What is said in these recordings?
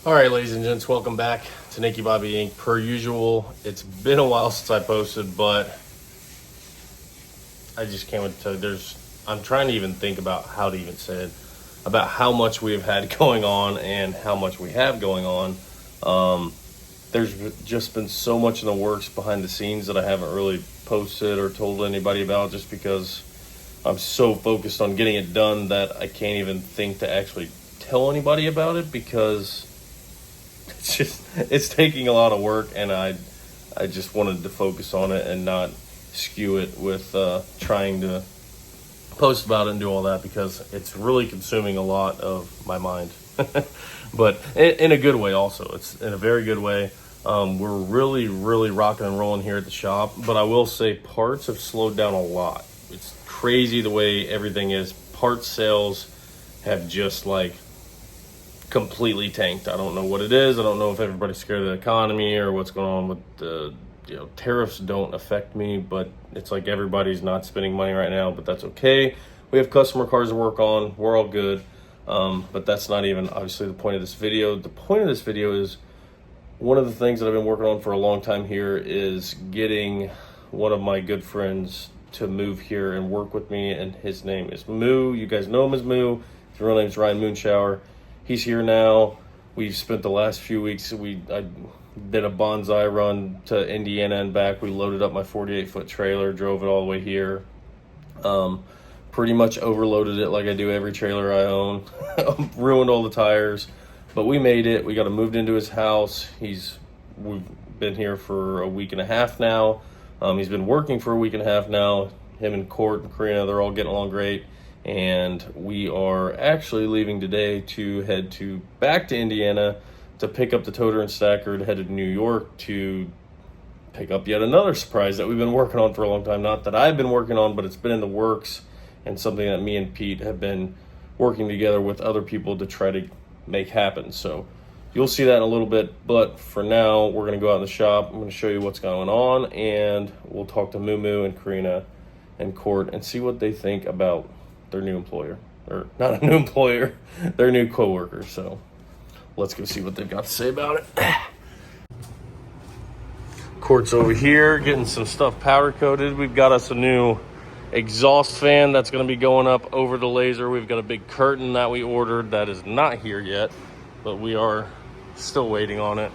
All right, ladies and gents, welcome back to Nickky Bobby Inc. Per usual, it's been a while since I posted, but I just can't wait to tell you, I'm trying to even think about how to even say it, about how much we have had going on and how much we have going on. There's just been so much in the works behind the scenes that I haven't really posted or told anybody about, just because I'm so focused on getting it done that I can't even think to actually tell anybody about it, because it's taking a lot of work, and I just wanted to focus on it and not skew it with trying to post about it and do all that, because it's really consuming a lot of my mind. But in a good way also. It's in a very good way. We're really rocking and rolling here at the shop, but I will say parts have slowed down a lot. It's crazy the way everything is. Parts sales have just completely tanked. I don't know what it is. I don't know if everybody's scared of the economy or what's going on with the tariffs. Don't affect me, but it's like everybody's not spending money right now, but that's okay. We have customer cars to work on. We're all good. But that's not even obviously the point of this video. The point of this video is one of the things that I've been working on for a long time here is getting one of my good friends to move here and work with me, and his name is Moo. You guys know him as Moo. His real name is Ryan Moonshower. He's here now. We've spent the last few weeks, I did a bonsai run to Indiana and back. We loaded up my 48-foot trailer, drove it all the way here. Pretty much overloaded it like I do every trailer I own. Ruined all the tires, but we made it. We got him moved into his house. We've been here for a week and a half now. He's been working for a week and a half now. Him and Court and Karina, they're all getting along great. And we are actually leaving today to head back to Indiana to pick up the toter and stacker to head to New York to pick up yet another surprise that we've been working on for a long time. Not that I've been working on, but it's been in the works, and something that me and Pete have been working together with other people to try to make happen. So you'll see that in a little bit, but for now, we're going to go out in the shop. I'm going to show you what's going on, and we'll talk to Moo and Karina and Court and see what they think about their new employer, or not a new employer, their new coworker. So let's go see what they've got to say about it. Court's over here getting some stuff powder coated. We've got us a new exhaust fan that's going to be going up over the laser. We've got a big curtain that we ordered that is not here yet, but we are still waiting on it.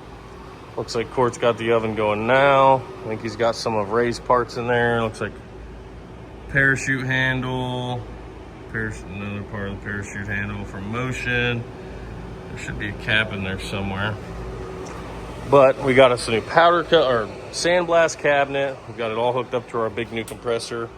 Looks like Court's got the oven going now. I think he's got some of Ray's parts in there. Looks like parachute handle, another part of the parachute handle for motion. There should be a cap in there somewhere. But we got us a new sandblast cabinet. We've got it all hooked up to our big new compressor.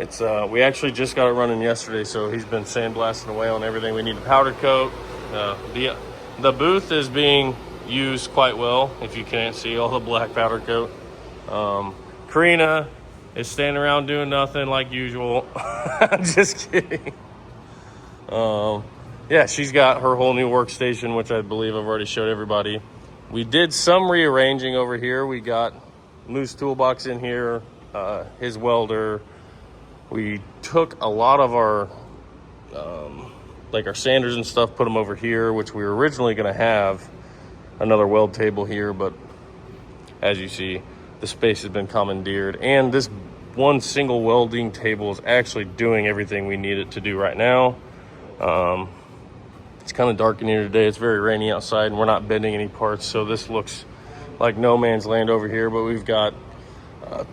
It's we actually just got it running yesterday, so he's been sandblasting away on everything we need to powder coat. The booth is being used quite well, if you can't see all the black powder coat. Karina is standing around doing nothing like usual. I'm just kidding. Yeah, she's got her whole new workstation, which I believe I've already showed everybody. We did some rearranging over here. We got Moo's toolbox in here, his welder. We took a lot of our our sanders and stuff, put them over here, which we were originally going to have another weld table here, but as you see, the space has been commandeered, and this one single welding table is actually doing everything we need it to do right now. It's kind of dark in here today. It's very rainy outside, and we're not bending any parts, so this looks like no man's land over here. But we've got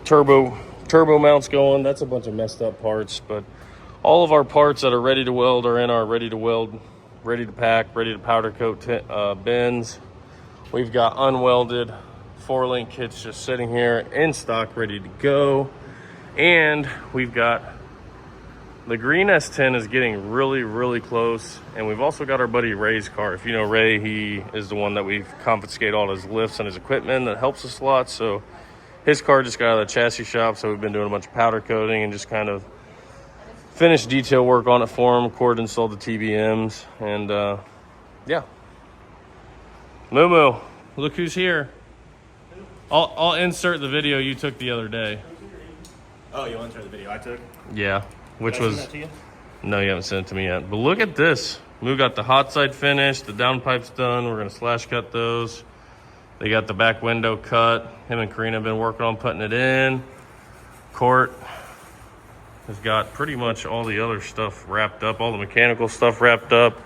turbo mounts going. That's a bunch of messed up parts, but all of our parts that are ready to weld are in our ready to weld, ready to pack, ready to powder coat bins. We've got unwelded 4-link kits just sitting here in stock, ready to go. And we've got the green S10 is getting really close. And we've also got our buddy Ray's car. If you know Ray, he is the one that we've confiscated all his lifts and his equipment that helps us a lot. So his car just got out of the chassis shop, so we've been doing a bunch of powder coating and just kind of finished detail work on it for him. Cord installed the TBMs, and yeah. Moo, look who's here. I'll insert the video you took the other day. Oh, you'll insert the video I took? Yeah, which was... No, you haven't sent it to me yet. But look at this. Moo got the hot side finished. The downpipe's done. We're going to slash cut those. They got the back window cut. Him and Karina have been working on putting it in. Court has got pretty much all the other stuff wrapped up, all the mechanical stuff wrapped up.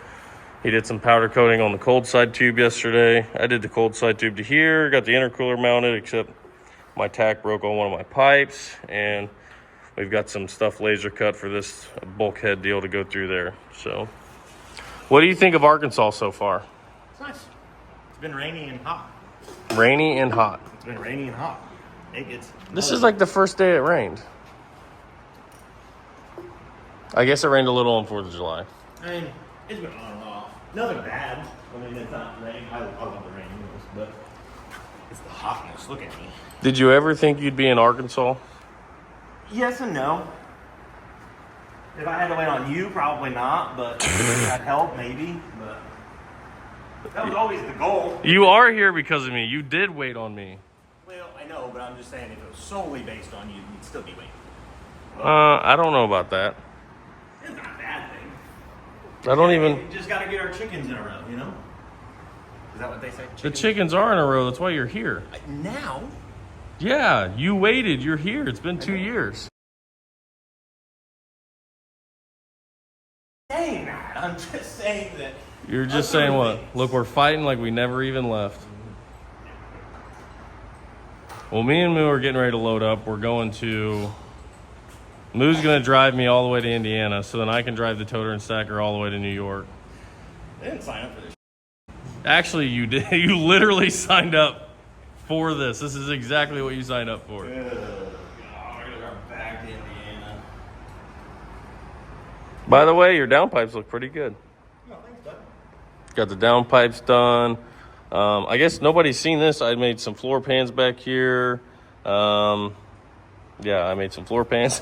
He did some powder coating on the cold side tube yesterday. I did the cold side tube to here, got the intercooler mounted, except my tack broke on one of my pipes, and we've got some stuff laser cut for this bulkhead deal to go through there. So, what do you think of Arkansas so far? It's nice. It's been rainy and hot. Rainy and hot. It's been rainy and hot. This is like the first day it rained. I guess it rained a little on 4th of July. I mean, it's been on and off. Nothing bad. I mean, it's not rain. I love the rain, but it's the hotness. Look at me. Did you ever think you'd be in Arkansas? Yes and no. If I had to wait on you, probably not, but that helped maybe. But that was always the goal. You are here because of me. You did wait on me. Well, I know, but I'm just saying if it was solely based on you, you'd still be waiting. I don't know about that. It's not a bad thing. I don't even... We just got to get our chickens in a row, you know? Is that what they say? The chickens are in a row. That's why you're here. Now? Yeah, you waited. You're here. It's been 2 years. Saying that. I'm just saying that. You're just saying what? Look, we're fighting like we never even left. Well, me and Moo are getting ready to load up. We're going to... Moo's going to drive me all the way to Indiana, so then I can drive the toter and stacker all the way to New York. They didn't sign up for this. Actually, you did. You literally signed up for this. This is exactly what you signed up for. Oh, we're going to drive back to Indiana. By the way, your downpipes look pretty good. Oh, thanks, bud. Got the downpipes done. I guess nobody's seen this. I made some floor pans back here. Yeah, I made some floor pans.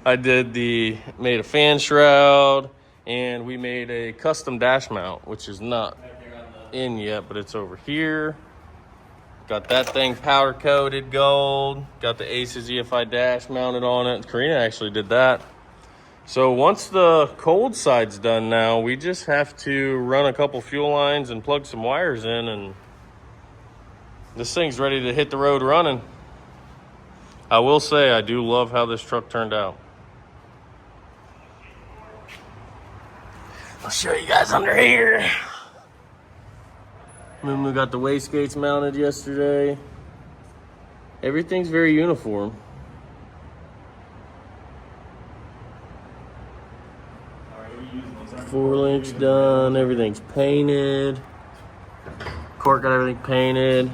I made a fan shroud, and we made a custom dash mount, which is not in yet, but it's over here. Got that thing powder coated gold. Got the Aces EFI dash mounted on it. Karina actually did that. So once the cold side's done now, we just have to run a couple fuel lines and plug some wires in, and this thing's ready to hit the road running. I will say I do love how this truck turned out. I'll show you guys under here. Then we got the wastegates mounted yesterday. Everything's very uniform. Four links done. Everything's painted. Court got everything painted.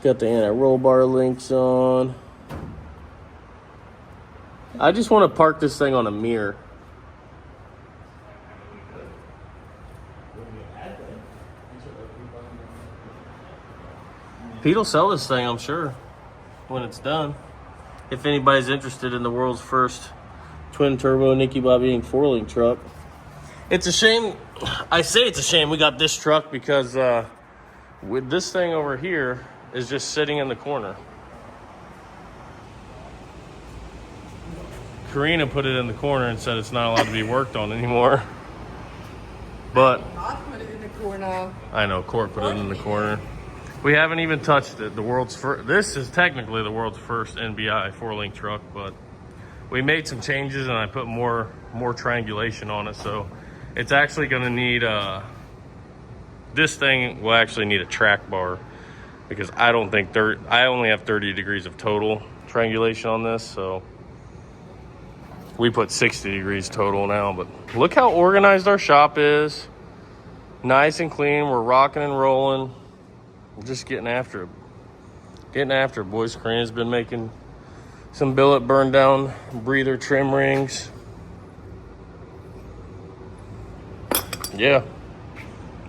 Got the anti-roll bar links on. I just want to park this thing on a mirror. Pete'll sell this thing, I'm sure, when it's done. If anybody's interested in the world's first twin turbo Nickky Bobby Inc. 4-link truck. It's a shame. I say it's a shame we got this truck because with this thing over here is just sitting in the corner. Karina put it in the corner and said it's not allowed to be worked on anymore. But I put it in the corner. I know, Court put it in the corner. We haven't even touched it. The world's first. This is technically the world's first NBI 4-link truck, but we made some changes and I put more triangulation on it. So it's actually going to need this thing will actually need a track bar, because I don't think I only have 30 degrees of total triangulation on this, so we put 60 degrees total now. But look how organized our shop is. Nice and clean. We're rocking and rolling. We're just getting after it. Getting after it, boys. Karina's been making some billet burn down breather trim rings. Yeah,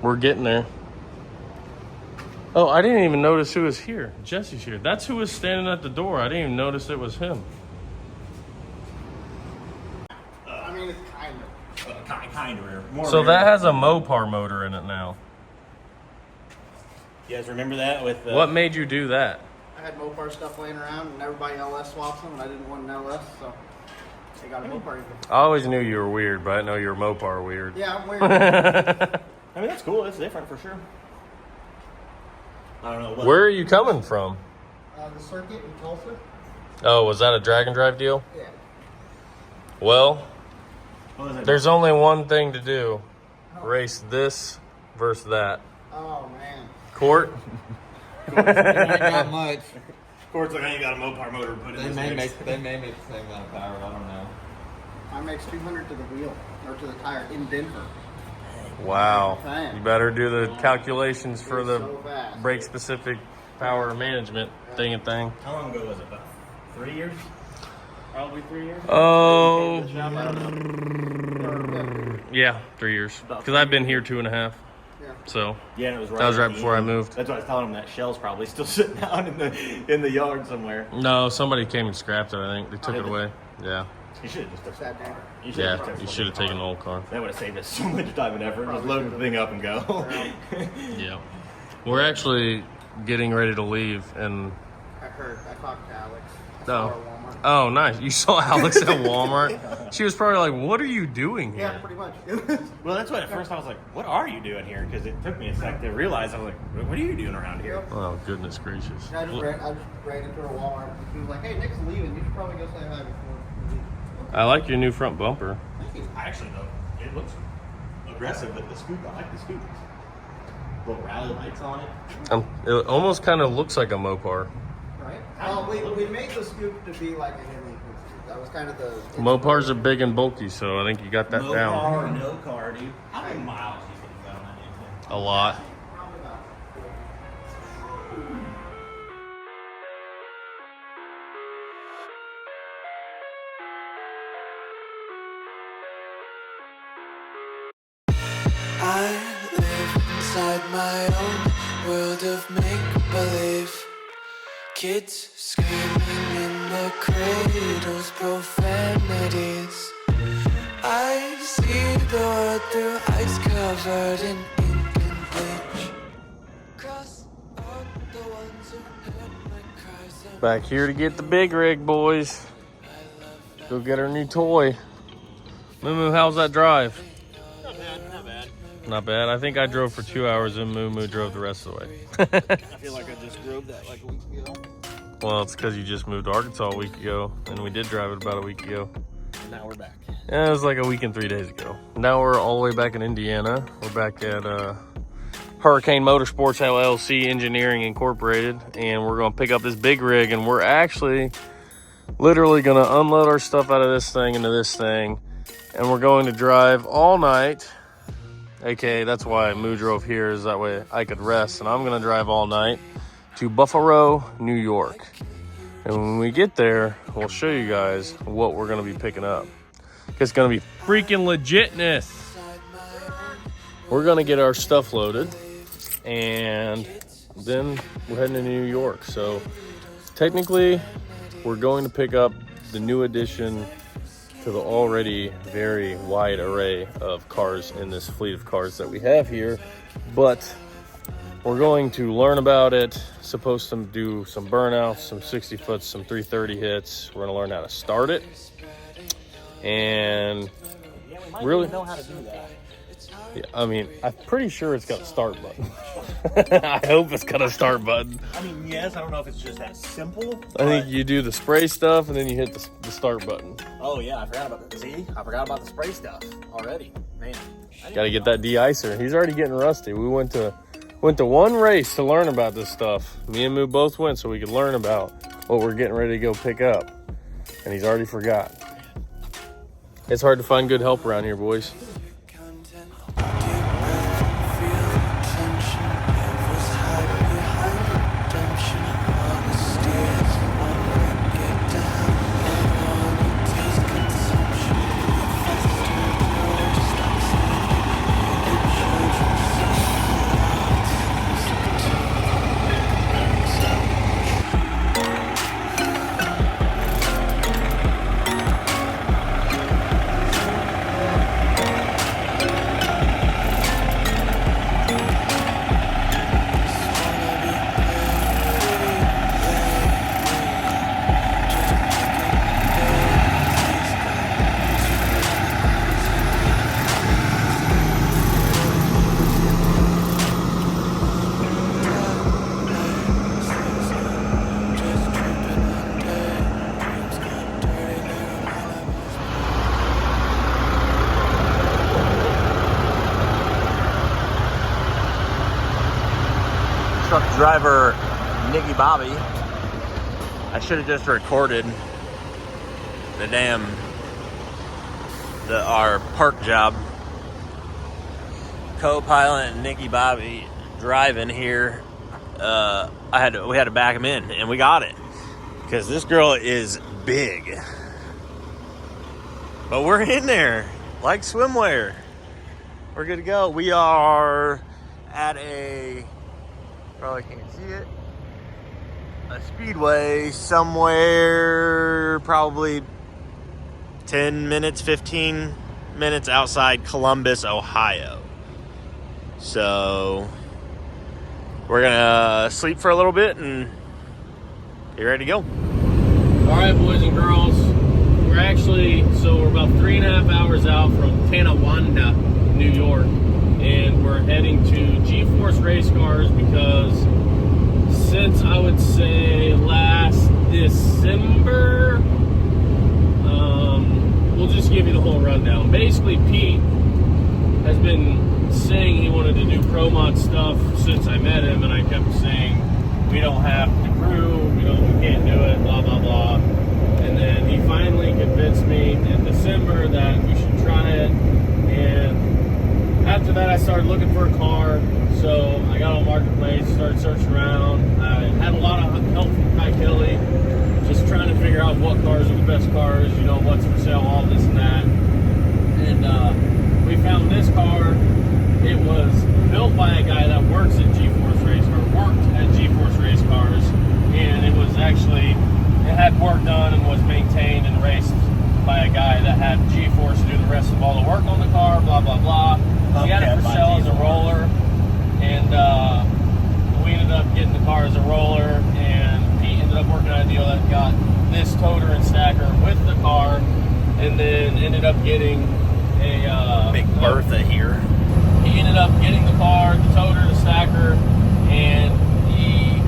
we're getting there. Oh, I didn't even notice who was here. Jesse's here. That's who was standing at the door. I didn't even notice it was him. I mean, it's kind of rare. More So rare. that has a Mopar motor in it now. You guys remember that with What made you do that? I had Mopar stuff laying around, and everybody LS swaps them, and I didn't want an LS, so They got a Mopar. I always knew you were weird, but I didn't know you were Mopar weird. Yeah, I'm weird. I mean, that's cool. It's different for sure. I don't know. What. Where are you coming from? The circuit in Tulsa. Oh, was that a drag and drive deal? Yeah. Well, What was it? there's only one thing to do. Race this versus that. Oh man. Court? Not much. Of course, like I ain't got a Mopar motor to put in this mix. They may make the same amount of power. I don't know. I makes 200 to the wheel or to the tire in Denver. Wow. You better do the calculations for the So fast. brake specific power management thing. How long ago was it? About 3 years? Probably 3 years? Oh, Yeah. yeah, 3 years. Because I've been here 2.5. So Yeah, and it was right. that was at right the before I end. moved. That's why I was telling him that shell's probably still sitting out in the yard somewhere. No, somebody came and scrapped it. I think they took it away. Yeah, You should have just took Sat down. You should have yeah. You should have taken the old car. That would have saved us so much time and effort. Just load the thing up and go. Yeah, we're actually getting ready to leave, and I heard. I talked to Alex. I No. saw her at Walmart. oh, nice. You saw Alex at Walmart. She was probably like, "What are you doing here?" Yeah, pretty much. Well, that's why at first I was like, what are you doing here? Because it took me a sec to realize. I was like, what are you doing around here? Oh, goodness gracious. I just ran into her at Walmart. She was like, "Hey, Nick's leaving. You should probably go say hi before you leave." I like your new front bumper. I actually though, it looks aggressive, but the scoop, I like the scoop. Little rally lights on it. It almost kind of looks like a Mopar. Right? Well, we made the scoop to be like a Henley scoop. That was kind of the. Mopars are big and bulky, so I think you got that No down. car, no car, dude. How many miles do you think you got on that damn thing? A lot. Probably about. I live inside my own world of make-believe. Kids screaming in their cradles, profanities. I see the world through ice covered in ink and bleach. Cross out the ones who heard my cries and Back here to get the big rig, boys. Go get our new toy. Moo, how's that drive? Not bad, not bad. Not bad. I think I drove for 2 hours and Moo drove the rest of the way. I feel like I just drove that like a week ago. Well, it's because you just moved to Arkansas a week ago, and we did drive it about a week ago. And now we're back. Yeah, it was like a week and 3 days ago. Now we're all the way back in Indiana. We're back at Hurricane Motorsports LLC Engineering Incorporated, and we're going to pick up this big rig, and we're actually literally going to unload our stuff out of this thing into this thing, and we're going to drive all night. AKA, that's why Moo drove here, is that way I could rest, and I'm going to drive all night to Buffalo, New York. And when we get there, we'll show you guys what we're going to be picking up. It's going to be freaking legitness. We're going to get our stuff loaded, and then we're heading to New York. So technically, we're going to pick up the new addition to the already very wide array of cars in this fleet of cars that we have here. But we're going to learn about it, supposed to do some burnouts, some 60 foots, some 330 hits. We're going to learn how to start it. And really know how to do that. Yeah, I mean, I'm pretty sure it's got a start button. I hope it's got a start button. I mean, yes, I don't know if it's just that simple. I think you do the spray stuff and then you hit the start button. Oh yeah, I forgot about that. See, I forgot about the spray stuff already. Man, Got to get that de-icer. He's already getting rusty. We went to one race to learn about this stuff. Me and Moo both went so we could learn about what we're getting ready to go pick up. And he's already forgot. It's hard to find good help around here, boys. driver Nickky Bobby. I should have just recorded our park job. Co-pilot and Nickky Bobby driving here. We had to back him in, and we got it because this girl is big. But we're in there like swimwear. We're good to go. We are at probably can't see it, a speedway somewhere probably 10 minutes, 15 minutes outside Columbus, Ohio. So we're gonna sleep for a little bit and get ready to go. All right, boys and girls, we're about 3.5 hours out from Tonawanda, New York, and we're heading to G-Force Race Cars because since I would say last December, we'll just give you the whole rundown. Basically, Pete has been saying he wanted to do pro mod stuff since I met him, and I kept saying we don't have the crew, we can't do it, blah blah blah. And then he finally convinced me in December that we should try it. And after that, I started looking for a car. So I got on Marketplace, started searching around. I had a lot of help from Kai Kelly, just trying to figure out what cars are the best cars, what's for sale, all this and that. And we found this car. It was built by a guy that works at G-Force Race Cars, and it had work done and was maintained and raced by a guy that had G-Force do the rest of all the work on the car, blah blah blah. He had it for sale as a roller, and we ended up getting the car as a roller, and Pete ended up working on a deal that got this toter and stacker with the car, and then ended up getting a Big Bertha here. He ended up getting the car, the toter, the stacker, and he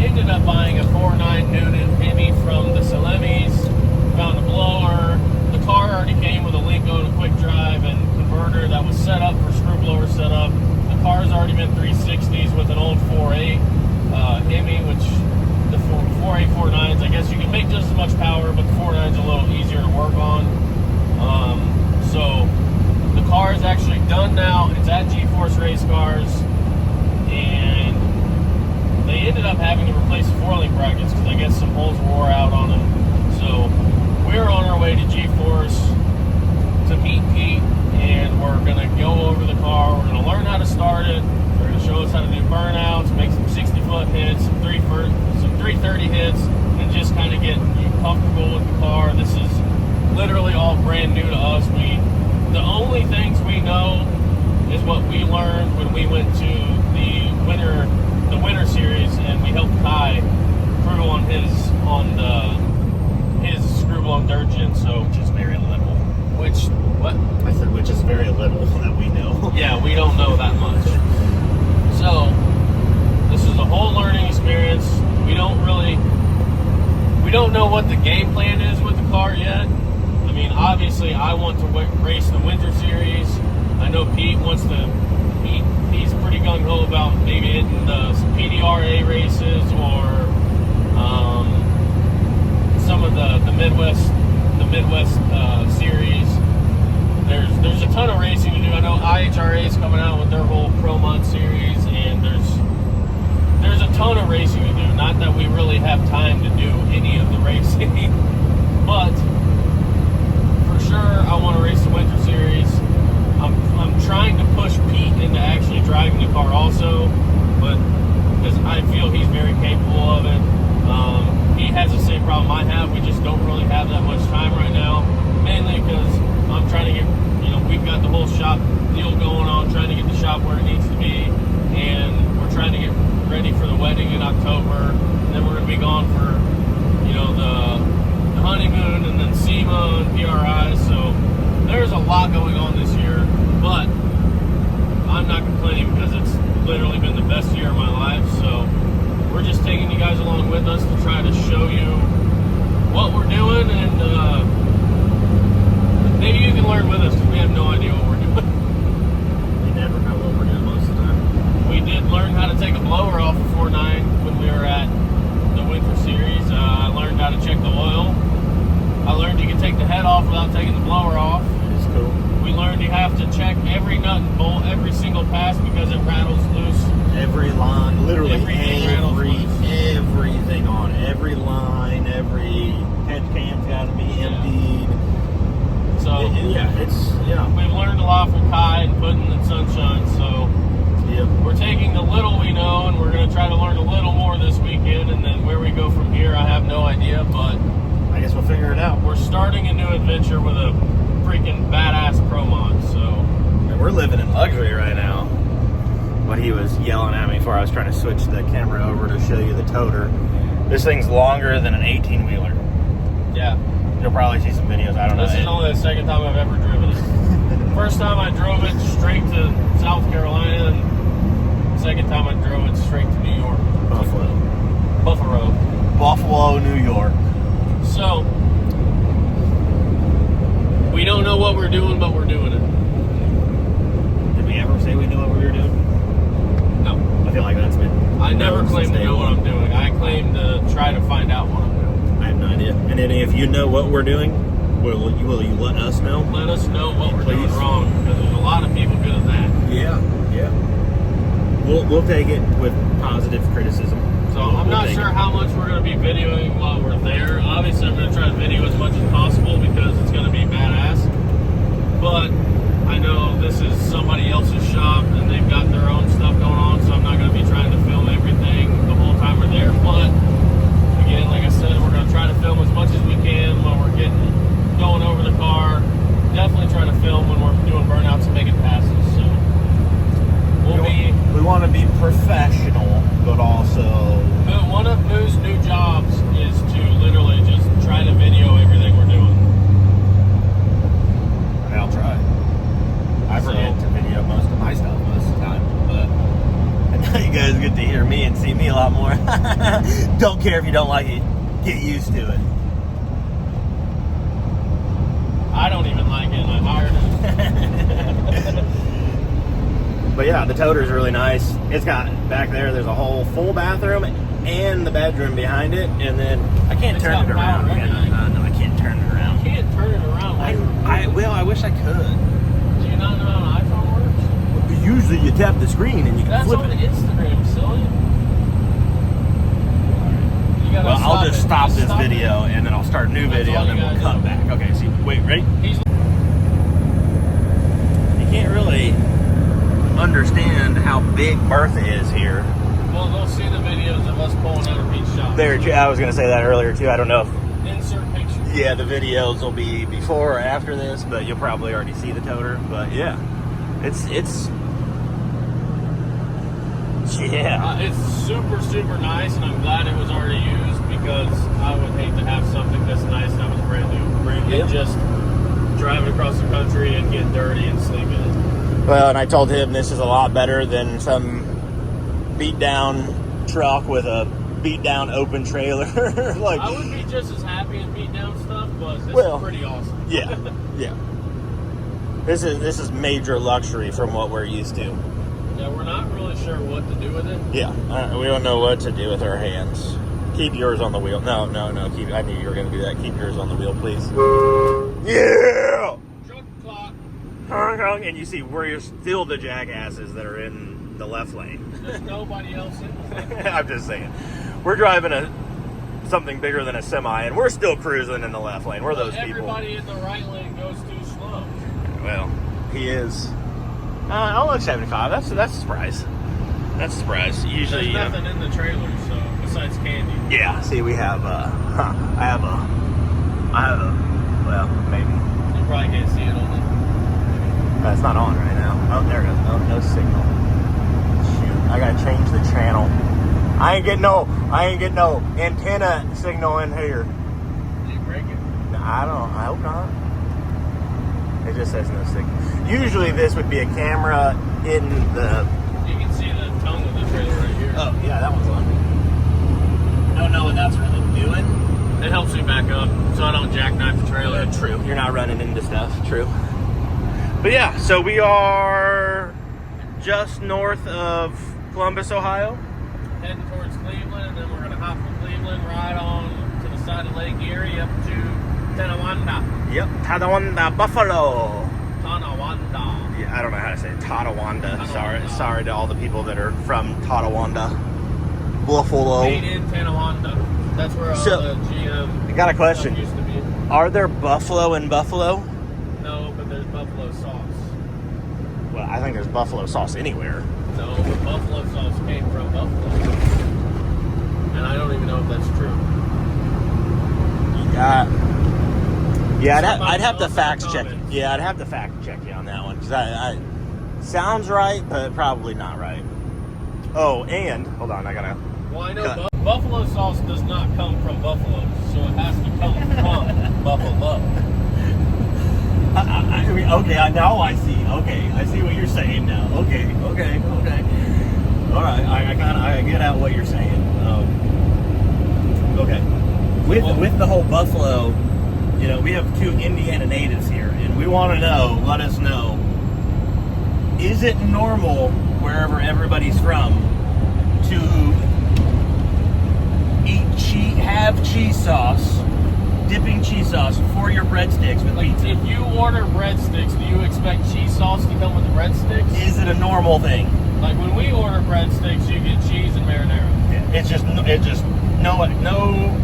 ended up buying a 4.9 Newton Hemi from the Salemis, found a blower. The car already came with a Linko and a quick drive and converter that was set up for screw blower setup. The car's already been 360s with an old 4.8 Hemi, which the 4.8, 4.9s, I guess you can make just as much power, but the 4.9's a little easier to work on. So the car is actually done now. It's at G-Force Race Cars, and they ended up having to replace the four-link brackets because I guess some holes wore out on them. So we're on our way to G-Force to meet Pete, and we're going to go over the car. We're going to learn how to start it. They're going to show us how to do burnouts, make some 60-foot hits, some 330 hits, and just kind of get you comfortable with the car. This is literally all brand new to us. The only things we know is what we learned when we went to the winter series, and we helped Kai crew on his screw blown dirt gen. So Which is very little. I said Which is very little that we know. Yeah, we don't know that much. So this is a whole learning experience. We don't know what the game plan is with the car yet. I mean, obviously, I want to race the winter series. I know Pete wants to. He's pretty gung ho about maybe hitting some PDRA races or some of the Midwest series. There's a ton of racing to do. I know IHRA is coming out with their whole Pro Mod series, and there's a ton of racing to do. Not that we really have time to do any of the racing, but for sure I want to race the winter series. I'm trying to push Pete into actually driving the car also, but because I feel he's very capable of it. He has the same problem I have. We just don't really have that much time right now, mainly because I'm trying to get, we've got the whole shop deal going on, trying to get the shop where it needs to be, and we're trying to get ready for the wedding in October, and then we're going to be gone for, the honeymoon, and then SEMA and PRI, so there's a lot going on this year, but I'm not complaining because it's literally been the best year of my life. So we're just taking you guys along with us to try to show you what we're doing, and maybe you can learn with us because we have no idea what we're doing. We never know what we're doing most of the time. We did learn how to take a blower off of 4.9 off without taking the blower off. It's cool. We learned you have to check every nut and bolt, every single pass, because it rattles loose. Every line, literally everything on every line, every head cam's got to be emptied. So we've learned a lot from Kai and Puddin and Sunshine. So we're taking the little we know, and we're going to try to learn a little more this weekend. And then where we go from here, I have no idea, but I guess we'll figure it out. We're starting a new adventure with a freaking badass Pro Mod. So and we're living in luxury right now. What he was yelling at me for, I was trying to switch the camera over to show you the toter. This thing's longer than an 18-wheeler. Yeah. You'll probably see some videos. I don't know. This is only the second time I've ever driven it. First time I drove it straight to South Carolina, and second time I drove it straight to New York. Buffalo, New York. So, we don't know what we're doing, but we're doing it. Did we ever say we knew what we were doing? No. I feel like that's been... I never claimed to know what I'm doing. I claim to try to find out what I'm doing. I have no idea. And then if you know what we're doing, will you let us know? Let us know what we're doing wrong, because there's a lot of people good at that. Yeah. We'll take it with positive criticism. So I'm not sure how much we're going to be videoing while we're there. Obviously, I'm going to try to video as much as possible because it's going to be badass. But I know this is somebody else's shop and they've got their own stuff going on, so I'm not going to be trying to film everything the whole time we're there. But again, like I said, we're going to try to film as much as we can while we're going over the car. Definitely try to film when we're doing burnouts and making passes. So we want to be professional, but also... One of Moo's new jobs is to literally just try to video everything we're doing. I'll try. I forget to video most of my stuff most of the time, but now you guys get to hear me and see me a lot more. Don't care if you don't like it. Get used to it. I don't even like it, and I hired it. But yeah, the toter's really nice. It's got back there's a whole full bathroom and the bedroom behind it, and then I can't turn it around. No, I can't turn it around. You can't turn it around. I wish I could. Do you not know how an iPhone works? Usually you tap the screen and you can flip it. That's on Instagram, silly. Well, I'll just stop this video and then I'll start a new video and then we'll cut back. Okay, see, wait, ready? You can't really understand how big Bertha is here. Well, they'll see the videos of us pulling out of each shop. I was going to say that earlier too. I don't know if... Insert pictures. Yeah, the videos will be before or after this, but you'll probably already see the toter. But yeah, it's super, super nice, and I'm glad it was already used because I would hate to have something that's nice that was brand new. And just drive it across the country and get dirty and sleep in it. Well, and I told him this is a lot better than some beat down truck with a beat down open trailer. Like, I would be just as happy as beat down stuff, but this is pretty awesome. Yeah. This is major luxury from what we're used to. Yeah, we're not really sure what to do with it. Yeah, we don't know what to do with our hands. Keep yours on the wheel. No. I knew you were going to do that. Keep yours on the wheel, please. Yeah! Truck clock. And you see, we're still the jackasses that are in the left lane. There's nobody else in the lane. I'm just saying. We're driving something bigger than a semi, and we're still cruising in the left lane. We're those people. Everybody in the right lane goes too slow. Well, he is. Only 75. That's a surprise. That's a surprise. Usually, there's nothing in the trailer, so besides candy. Yeah. See, we have. I have a. Well, maybe. You probably can't see it on it. It's not on right now. Oh, there it goes. Oh, no signal. Shoot, I gotta change the channel. I ain't getting no antenna signal in here. Did you break it? I hope not. It just says no signal. Usually this would be a camera in the... You can see the tongue of the trailer right here. Oh, yeah, that one's on. I don't know what that's really doing. It helps me back up so I don't jackknife the trailer. True. You're not running into stuff. True. But yeah, so we are just north of Columbus, Ohio. Heading towards Cleveland, and then we're going to hop from Cleveland right on to the side of Lake Erie up to Tonawanda. Yep, Tonawanda Buffalo. Tonawanda. Yeah, I don't know how to say it. Tonawanda. Sorry to all the people that are from Tonawanda. Buffalo. Made in Tonawanda. That's where all So, the GM I got a question. stuff used to be. Are there buffalo in Buffalo? No, but there's buffalo sauce. Well, I think there's buffalo sauce anywhere. No, but buffalo sauce came from Buffalo. And I don't even know if that's true. Yeah, Somebody I'd have to else in fact the check. comments. Yeah, I'd have to fact check you on that one because I sounds right, but probably not right. Oh, and hold on, I gotta. Well, I know Cut. buffalo sauce does not come from buffalo, so it has to come from buffalo. I mean, okay, now I see. Okay, I see what you're saying now. Okay. All right, I get out what you're saying. Okay, with the whole buffalo, you know, we have 2 Indiana natives here, and we want to know. Let us know. Is it normal wherever everybody's from to have cheese sauce, dipping cheese sauce for your breadsticks with Like, pizza? if you order breadsticks, do you expect cheese sauce to come with the breadsticks? Is it a normal thing? Like, when we order breadsticks, you get cheese and marinara. It's just no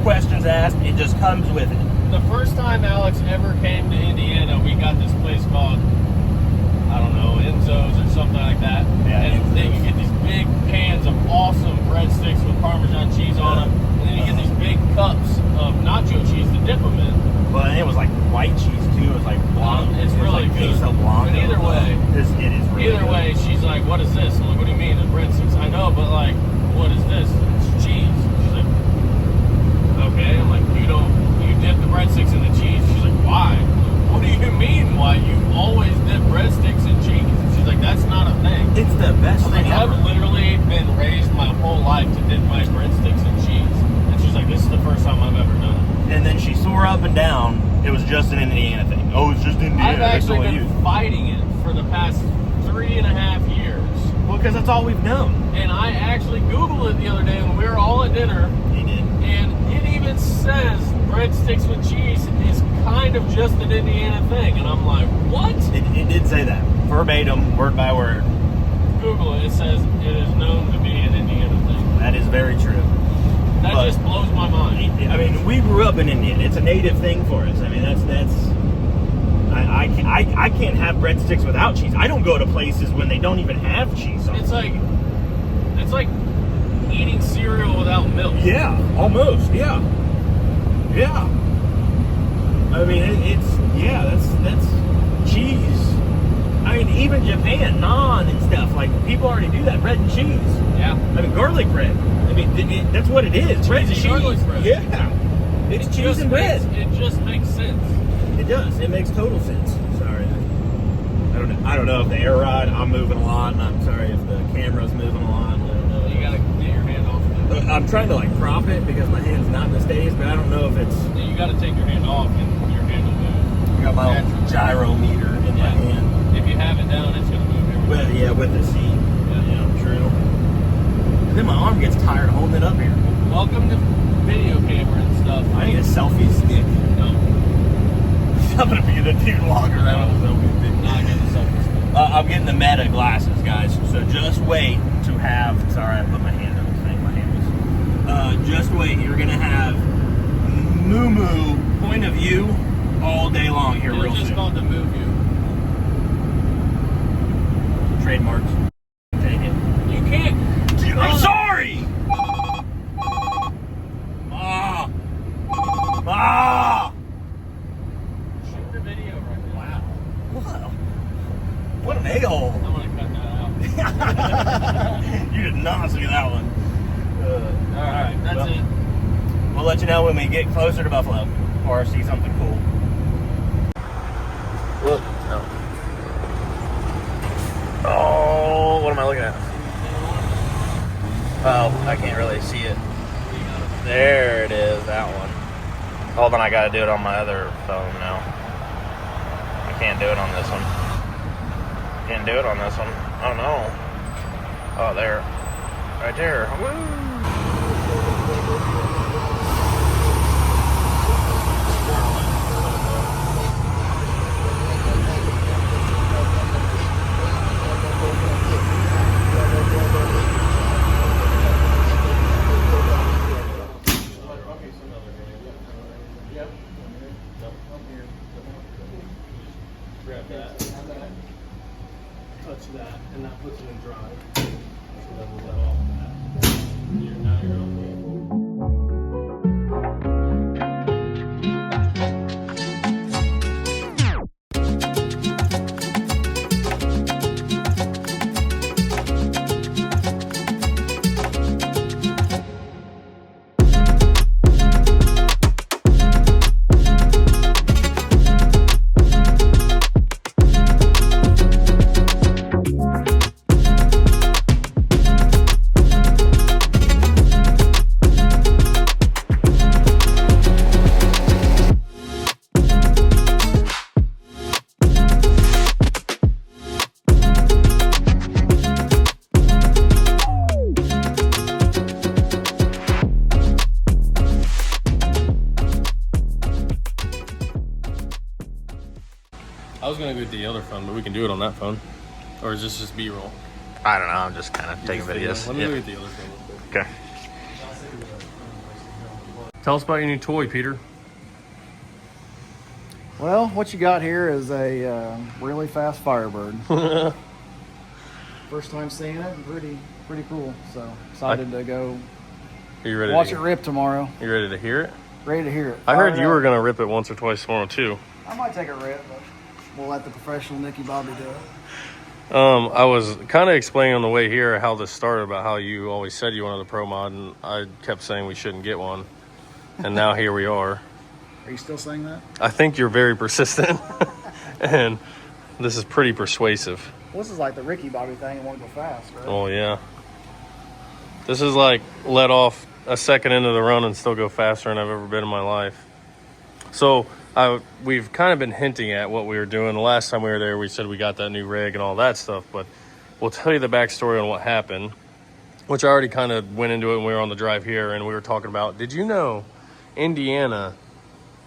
questions asked. It just comes with it. The first time Alex ever came to Indiana, we got this place called, I don't know, Enzo's or something like that. Yeah, and Enzo's. then you get these big pans of awesome breadsticks with Parmesan cheese on them. And then you get these big cups of nacho cheese to dip them in. Well, and it was like white cheese too. It was like blanc. It's really like good. queso blanco. But either way, it is really Either good. way, she's like, "What is this?" I'm like, "What do you mean, the breadsticks?" I know, but like, what is this? It's cheese. She's like, "Okay." I'm like, "You dip the breadsticks in the cheese?" She's like, "Why?" I'm like, "What do you mean? Why? You always dip breadsticks in cheese?" She's like, "That's not a thing." It's the best I'm like, thing "I've ever. literally been raised my whole life to dip my breadsticks in cheese," and she's like, "This is the first time I've ever done it." And then she swore up and down it was just an Indiana thing. Oh, it's just Indiana. I've That's actually all been you. fighting it for the past 3.5 years. Well, because that's all we've known. And I actually Googled it the other day when we were all at dinner, He did. and it even says breadsticks with cheese is kind of just an Indiana thing. And I'm like, what? It did say that verbatim, word by word. Google it. It says it is known to be an Indiana thing. That is very true. That But- just blows my mind. I mean, we grew up in Indiana. It's a native thing for us. I mean, I can't have breadsticks without cheese. I don't go to places when they don't even have cheese on. It's like eating cereal without milk. Yeah, almost. Yeah. I mean, that's cheese. I mean, even Japan, naan and stuff, like, people already do that, bread and cheese. Yeah. I mean, garlic bread. I mean, that's what it is. Bread and Cheesy cheese. garlic bread. Yeah. It's cheese and bread. It just makes sense. It does. It makes total sense. Sorry. I don't know if the air ride, I'm moving a lot, and I'm sorry if the camera's moving a lot. I don't know. You gotta get your hand off of it. I'm trying to like prop it because my hand's not in the stays, but I don't know if it's. You gotta take your hand off and your hand will move. I got my own gyro meter in my hand. If you have it down, it's gonna move everything. With the seat. Yeah, true. And then my arm gets tired holding it up here. Welcome to video camera and stuff. I need a selfie stick. No, I'm gonna be the dude longer than a selfie stick. not getting the selfie stick. I'm getting the Meta glasses, guys. So just wait to have. Sorry, I put my hand on the thing. My hand was. Just wait. You're gonna have Moo Moo point of view all day long here, real It's just soon. called the move you. Trademarks. Take it. You can't. I'm sorry. Shoot the video right now. Wow. What an a-hole. I'm gonna cut that out. You did not see that one. All right, that's it. We'll let you know when we get closer to Buffalo or see something cool. Look. Oh, what am I looking at? Oh, I can't really see it. There it is, that one. Hold on, I gotta do it on my other phone now. I can't do it on this one. Can't do it on this one. Oh no. Oh, there. Right there. Woo! Yep. Grab that. Touch that, and that puts it in drive. So then we'll let off that. Now you're okay. I was gonna go get the other phone, but we can do it on that phone. Or is this just B-roll? I don't know. I'm just kind of taking videos. Let me go get the other phone real quick. Okay. Tell us about your new toy, Peter. Well, what you got here is a really fast Firebird. First time seeing it, and pretty cool. So excited to go Are you ready watch to it rip tomorrow. You ready to hear it? Ready to hear it. I heard Fire you it were up. gonna rip it once or twice tomorrow too. I might take a rip, but we'll let the professional Nickky Bobby do it. I was kind of explaining on the way here how this started about how you always said you wanted a Pro Mod, and I kept saying we shouldn't get one, and now here we are. Are you still saying that? I think you're very persistent, and this is pretty persuasive. Well, this is like the Ricky Bobby thing and won't go fast, right? Oh yeah, this is like let off a second into the run and still go faster than I've ever been in my life. So we've kind of been hinting at what we were doing. The last time we were there, we said we got that new rig and all that stuff, but we'll tell you the backstory on what happened, which I already kind of went into it when we were on the drive here, and we were talking about, did you know Indiana,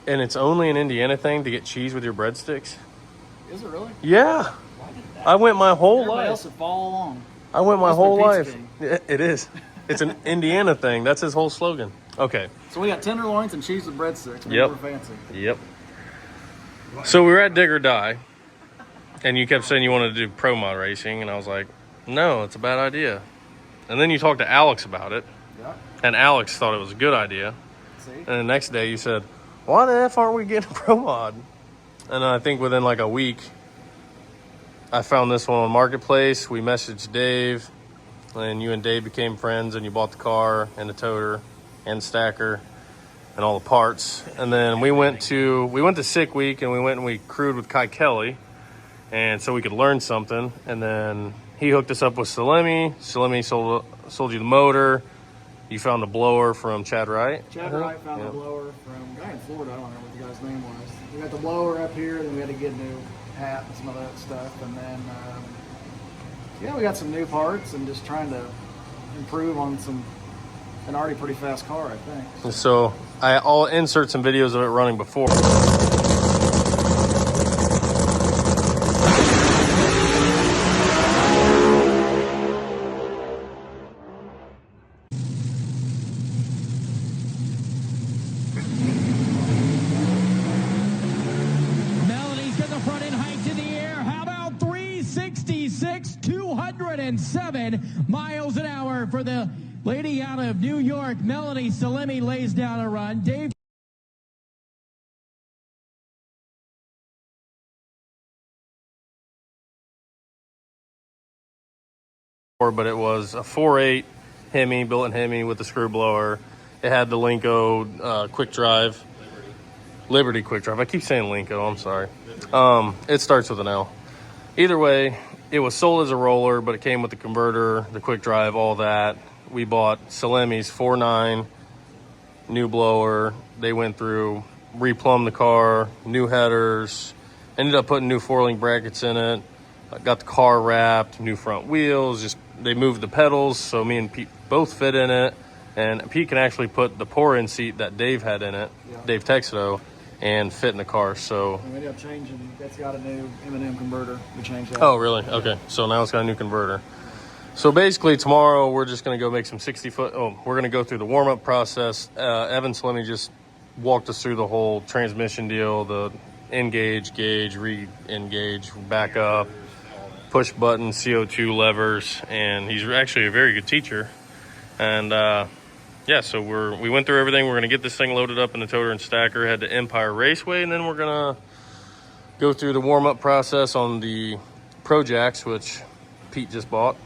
and it's only an Indiana thing to get cheese with your breadsticks? Is it really? Yeah. I went my whole Everybody else life. would follow along. I went my Must be whole Pizza life. King. Yeah, it is. It's an Indiana thing. That's his whole slogan. Okay. So we got tenderloins and cheese with breadsticks. Maybe Yep. We're fancy. Yep. So we were at Dig or Die, and you kept saying you wanted to do Pro Mod racing, and I was like, no, it's a bad idea. And then you talked to Alex about it, Yeah. and Alex thought it was a good idea. See? And the next day you said, why the F aren't we getting a Pro Mod? And I think within like a week, I found this one on Marketplace. We messaged Dave, and you and Dave became friends, and you bought the car and the toter and the stacker and all the parts. And then we went to Sick Week, and we went and we crewed with Kai Kelly, and so we could learn something. And then he hooked us up with Salemi. Salemi sold you the motor. You found the blower from Chad Wright. Chad Wright found the blower from a guy in Florida. I don't remember what the guy's name was. We got the blower up here, then we had to get a new hat and some of that stuff. And then, yeah, we got some new parts and just trying to improve on an already pretty fast car, I think. And so I'll insert some videos of it running before. Melody's got the front end height to the air. How about 366, 207 miles an hour for the lady out of New York. Melanie Salemi lays down a run. Dave. But it was a 4.8 Hemi, built-in Hemi with the screw blower. It had the Linko quick drive, Liberty quick drive. I keep saying Linko, I'm sorry. It starts with an L. Either way, it was sold as a roller, but it came with the converter, the quick drive, all that. We bought Salemi's 4.9 new blower. They went through, replumbed the car, new headers, ended up putting new 4-link brackets in it. Got the car wrapped, new front wheels. Just they moved the pedals, so me and Pete both fit in it. And Pete can actually put the pour-in seat that Dave had in it, Yeah. Dave Texedo, and fit in the car. So, And we ended up changing. That's got a new M&M converter. We changed that. oh really? Okay. So now it's got a new converter. So basically tomorrow we're just gonna go make some 60-foot. Oh, we're gonna go through the warm-up process. Evan Salemi just walked us through the whole transmission deal, the engage, gauge, re-engage, back up, push button, CO2 levers, and he's actually a very good teacher. And yeah, so we went through everything. We're gonna get this thing loaded up in the toter and stacker, head to Empire Raceway, and then we're gonna go through the warm-up process on the Pro Jacks, which Pete just bought.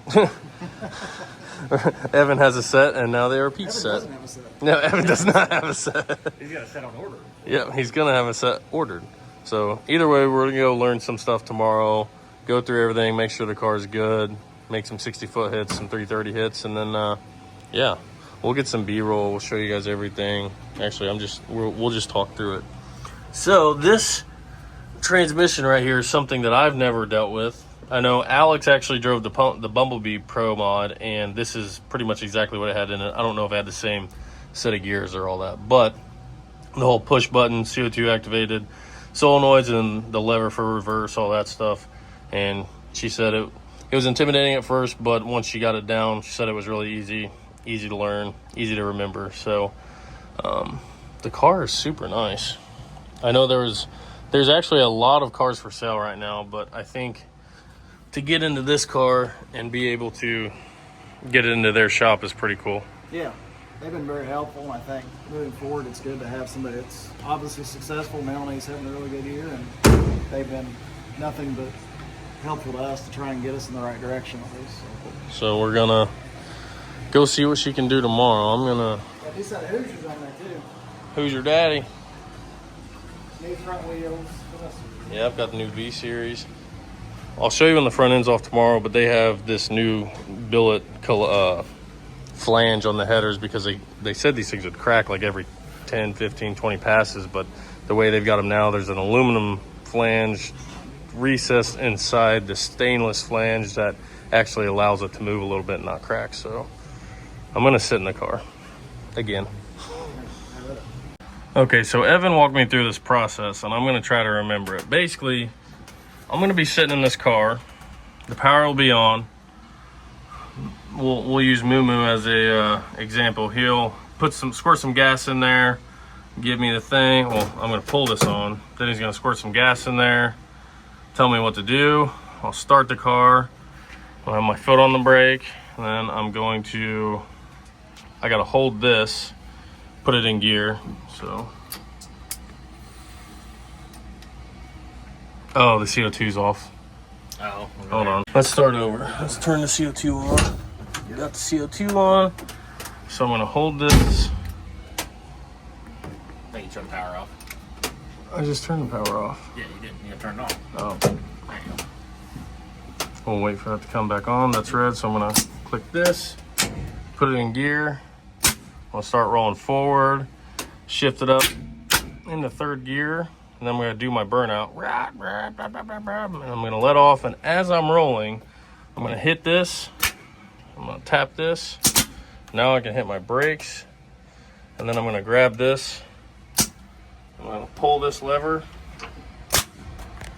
Evan has a set, and now they are Pete's set. Doesn't have a set. No, Evan does not have a set. He's got a set on order. Yeah, he's gonna have a set ordered. So either way, we're gonna go learn some stuff tomorrow, go through everything, make sure the car is good, make some 60-foot hits, some 330 hits, and then yeah, we'll get some B-roll. We'll show you guys everything. Actually, we'll just talk through it. So this transmission right here is something that I've never dealt with. I know Alex actually drove the Bumblebee Pro mod, and this is pretty much exactly what it had in it. I don't know if it had the same set of gears or all that, but the whole push button, CO2 activated solenoids, and the lever for reverse, all that stuff. And she said it was intimidating at first, but once she got it down, she said it was really easy to learn, easy to remember. So the car is super nice. I know there's actually a lot of cars for sale right now, but I think to get into this car and be able to get it into their shop is pretty cool. Yeah, they've been very helpful, and I think moving forward, it's good to have somebody that's obviously successful. Melanie's having a really good year, and they've been nothing but helpful to us to try and get us in the right direction with this. So we're gonna go see what she can do tomorrow. Yeah, he said Hoosiers on there too. Who's your daddy? New front wheels. Yeah, I've got the new V-Series. I'll show you when the front end's off tomorrow, but they have this new billet flange on the headers because they said these things would crack like every 10, 15, 20 passes, but the way they've got them now, there's an aluminum flange recessed inside the stainless flange that actually allows it to move a little bit and not crack. So I'm gonna sit in the car again. Okay, so Evan walked me through this process, and I'm gonna try to remember it. Basically, I'm gonna be sitting in this car. The power will be on. We'll use Moo Moo as a example. He'll squirt some gas in there, give me the thing. Well, I'm gonna pull this on. Then he's gonna squirt some gas in there, tell me what to do. I'll start the car. I'll have my foot on the brake, and then I gotta hold this, put it in gear. So, oh, the CO2's off. Oh, hold on. Let's start over. Let's turn the CO2 on. Got the CO2 on. So I'm gonna hold this. I think you turned the power off. I just turned the power off. Yeah, you didn't. You turned it on. Oh. There you go. We'll wait for that to come back on. That's red, so I'm gonna click this, put it in gear. I'll start rolling forward, shift it up into third gear, and then I'm gonna do my burnout. And I'm gonna let off, and as I'm rolling, I'm gonna hit this, I'm gonna tap this. Now I can hit my brakes, and then I'm gonna grab this, I'm gonna pull this lever,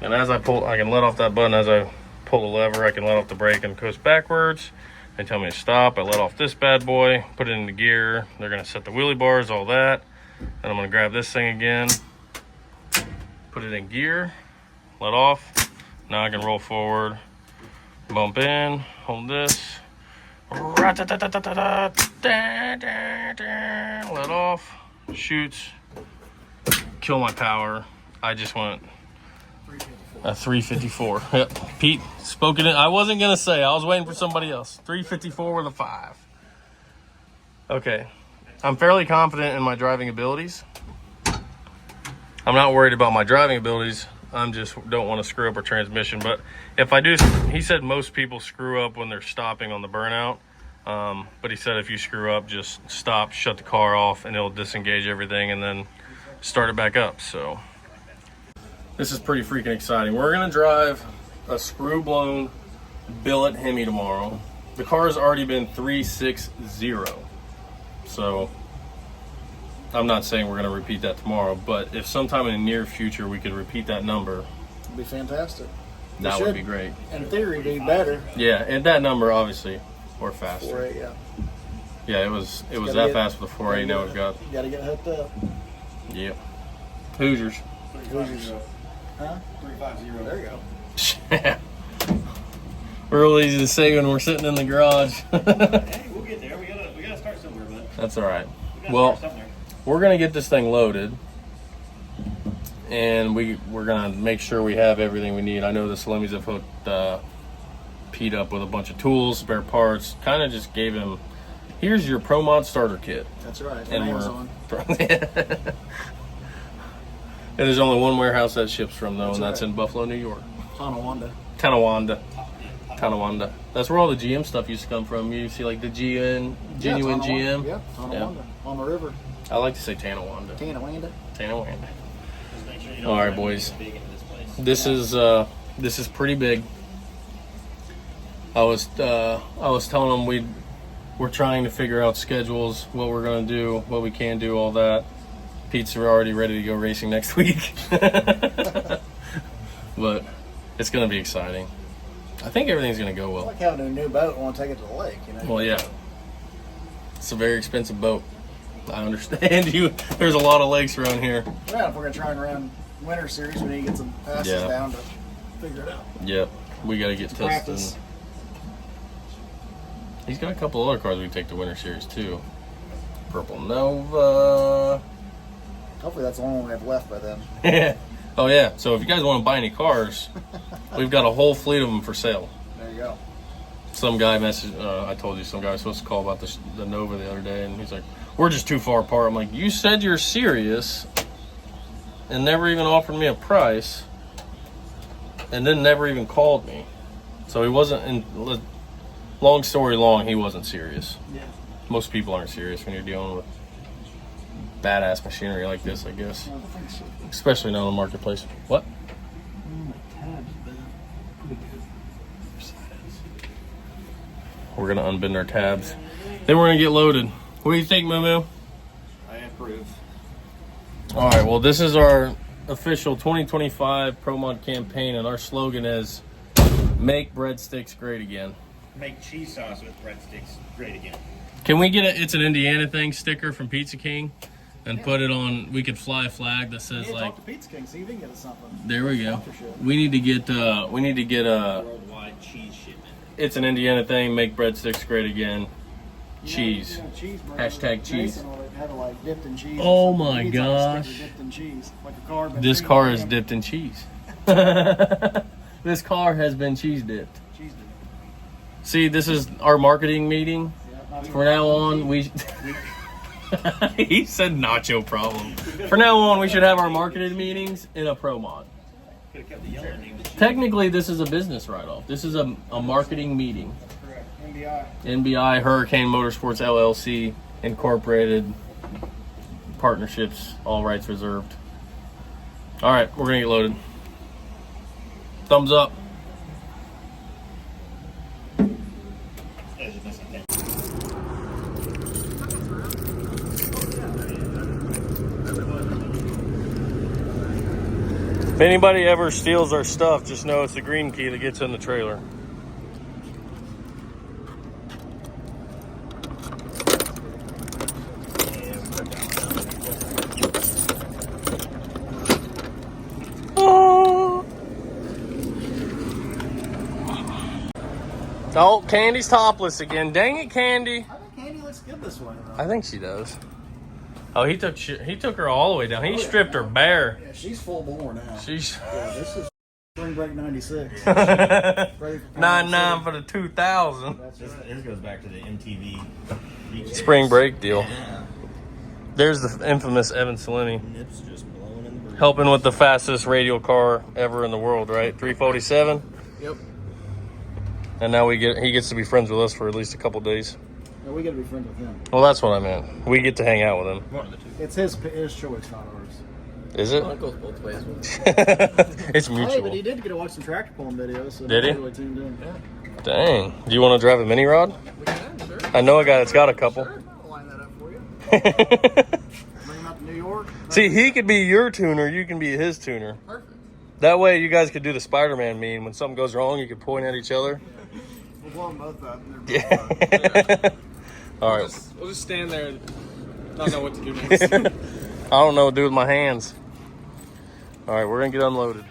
and as I pull, I can let off that button. As I pull the lever, I can let off the brake and coast backwards. They tell me to stop. I let off this bad boy, put it into gear. They're gonna set the wheelie bars, all that. And I'm gonna grab this thing again, put it in gear, let off. Now I can roll forward, bump in, hold this, let off, shoots, kill my power. I just went a 354. Yep. Pete spoke it in. I wasn't gonna say. I was waiting for somebody else. 354 with a 5. Okay. I'm fairly confident in my driving abilities. I'm not worried about my driving abilities. I'm just don't want to screw up a transmission. But if I do, he said most people screw up when they're stopping on the burnout. But he said if you screw up, just stop, shut the car off, and it'll disengage everything and then start it back up. So this is pretty freaking exciting. We're gonna drive a screw-blown billet Hemi tomorrow. The car has already been 360. So I'm not saying we're gonna repeat that tomorrow, but if sometime in the near future we could repeat that number, It'd be fantastic. that would be great. In theory, be better. Yeah, and that number obviously, or faster. 4.8, yeah. Yeah, it was gotta that get- fast with the 4.8. Now we've got. You gotta get hooked up. Yep. Hoosiers. Hoosiers. Huh? 350. There you go. Real easy to say when we're sitting in the garage. Hey, we'll get there. We gotta start somewhere, bud. That's all right. We gotta Well, start somewhere. we're gonna get this thing loaded, and we're gonna make sure we have everything we need. I know the Salemis have hooked Pete up with a bunch of tools, spare parts. Kind of just gave him, here's your Pro Mod starter kit. That's right. And Amazon. and there's only one warehouse that ships from though, and that's right. in Buffalo, New York. Tonawanda. Tonawanda. That's where all the GM stuff used to come from. You see like the genuine Tonawanda. GM. Yep, Tonawanda. On the river. I like to say Tonawanda. Tonawanda. Tonawanda. Just make sure you don't All right, run boys. big into this place. This is pretty big. I was telling them we're trying to figure out schedules, what we're gonna do, what we can do, all that. Pete's already ready to go racing next week. But it's gonna be exciting. I think everything's gonna go I well. like having a new boat and want to take it to the lake, you know? Well, yeah. It's a very expensive boat. I understand you. There's a lot of lakes around here. Yeah, if we're going to try and run winter series, we need to get some passes Yeah. down to figure it out. Yep. We gotta get tested. Practice. He's got a couple other cars we can take to Winter Series too. Purple Nova. Hopefully that's the only one we have left by then. Oh yeah. So if you guys want to buy any cars, we've got a whole fleet of them for sale. There you go. Some guy messaged. I told you some guy was supposed to call about the Nova the other day, and he's like, "We're just too far apart." I'm like, "You said you're serious, and never even offered me a price, and then never even called me." So he wasn't. Long story long, he wasn't serious. Yeah. Most people aren't serious when you're dealing with badass machinery like this, I guess. I think so. Especially now in the marketplace. What? We're gonna unbend our tabs. Then we're gonna get loaded. What do you think, Moo? I approve. All right. Well, this is our official 2025 Pro Mod campaign, and our slogan is "Make breadsticks great again." Make cheese sauce with breadsticks great again. Can we get it's an Indiana thing sticker from Pizza King, and put it on? We could fly a flag that says Yeah, like. talk to Pizza King, see if he can get us something. There we go. Sponsorship. We need to get a. Worldwide cheese shipment. It's an Indiana thing. Make breadsticks great again. Cheese. You know, cheeseburger. Hashtag cheese. Jason will have it like dipped in cheese. Oh or something. my He needs like a gosh. sticker dipped in cheese. Like a car. been This treated car like is him. dipped in cheese. This car has been cheese dipped. Cheese dipped. See, this is our marketing meeting. Yeah, not even- From now on, we. He said nacho problem. From now on, we should have our marketing meetings in a Pro Mod. Could have kept the yellow name. Technically, this is a business write-off. This is a marketing meeting. Correct. NBI. NBI Hurricane Motorsports LLC Incorporated partnerships, all rights reserved. All right, we're gonna get loaded. Thumbs up. If anybody ever steals our stuff, just know it's the green key that gets in the trailer. Oh, Candy's topless again. Dang it, Candy. I think Candy looks good this way, though. I think she does. Oh, he took her all the way down. He stripped her bare. Yeah, she's full bore now. She's Yeah, this is Spring Break 96. Ready for 99 for the 2000 That's This, right. this goes back to the MTV weekdays. spring break deal. Yeah. There's the infamous Evan Salini Nips just blowing in the breeze. helping with the fastest radial car ever in the world, right? 347. Yep. And now he gets to be friends with us for at least a couple days. Yeah, we got to be friends with him. Well, that's what I meant. We get to hang out with him. One of the two. It's his choice, not ours. Is it? It goes both ways. It's Hey, but he mutual. did get to watch some tractor pulling videos. So Did he? he's really tuned in. Yeah. Dang. Do you want to drive a mini rod? We can, sure. I know a guy that's got a couple. Sure, I'll line that up for you. Bring him out to New York. See, he could be your tuner. You can be his tuner. Perfect. That way, you guys could do the Spider-Man meme. When something goes wrong, you could point at each other. We'll blow them both up. And they're both Yeah. All right. We'll just stand there and not know what to do next. don't know what to do with my hands. All right, we're gonna get unloaded.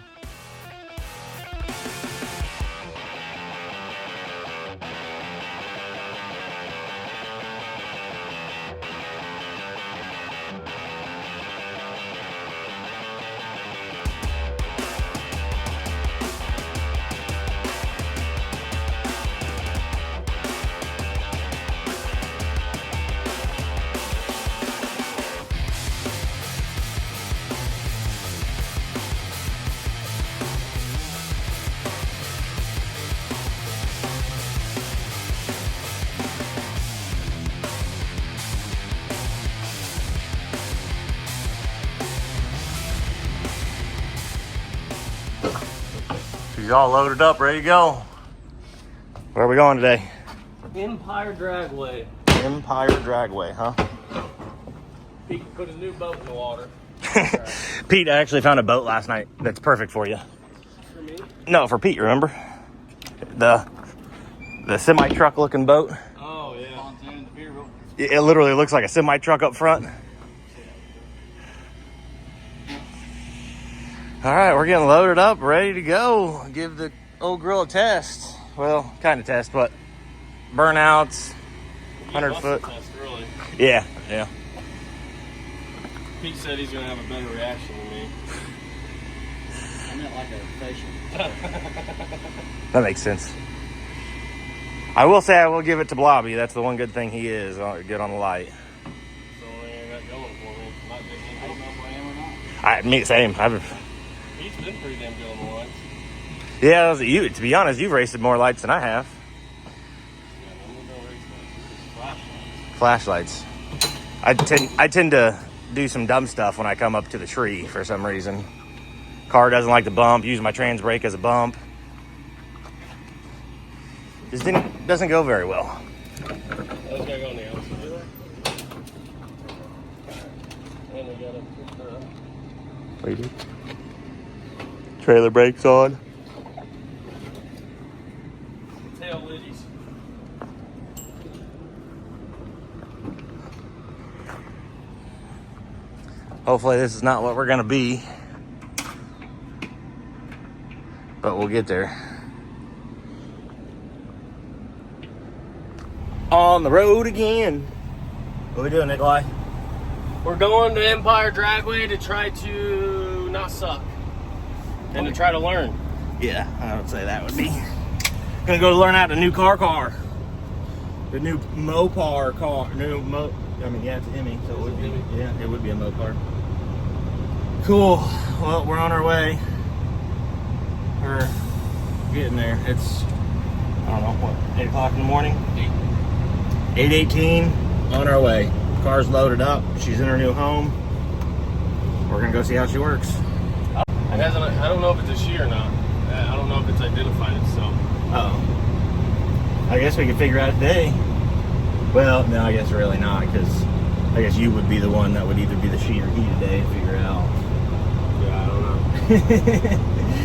She's all loaded up, ready to go. Where are we going today? Empire Dragway. Empire Dragway, huh? Pete put a new boat in the water. Pete, I actually found a boat last night that's perfect for you. For me? No, for Pete, remember? The semi-truck looking boat. Oh, yeah. It literally looks like a semi-truck up front. All right, we're getting loaded up, ready to go. Give the old girl a test. Well, kind of test, but burnouts, 100 foot. Test, really. Yeah. Pete said he's gonna have a better reaction than me. I meant like a facial. That makes sense. I will say I will give it to Blobby. That's the one good thing he is. Good on the light. So I got going for me. Not getting I don't know if I am or not. Me same. He's been pretty damn good on the lights. Yeah, you. To be honest, you've raced more lights than I have. Yeah, no race lights. Flashlights. I tend to do some dumb stuff when I come up to the tree for some reason. Car doesn't like the bump. Use my trans brake as a bump. Just doesn't go very well. Those gotta go on the outside. And we gotta put the What do you do? Trailer brakes on. tail liddies. Hopefully this is not what we're gonna be, but we'll get there. On the road again. What are we doing, Nikolai? We're going to Empire Dragway to try to not suck. And to try to learn. Yeah, I would say that would be. Gonna go learn out a new car. The new Mopar car. Yeah, it's a Hemi, so it would be. Yeah, it would be a Mopar. Cool. Well, we're on our way. We're getting there. It's, I don't know, what, 8 o'clock in the morning? 8:18, on our way. Car's loaded up. She's in her new home. We're gonna go see how she works. I don't know if it's a she or not. I don't know if it's identified itself. Oh. I guess we could figure out today. Well, no, I guess really not, because I guess you would be the one that would either be the she or he today to figure it out. Yeah, I don't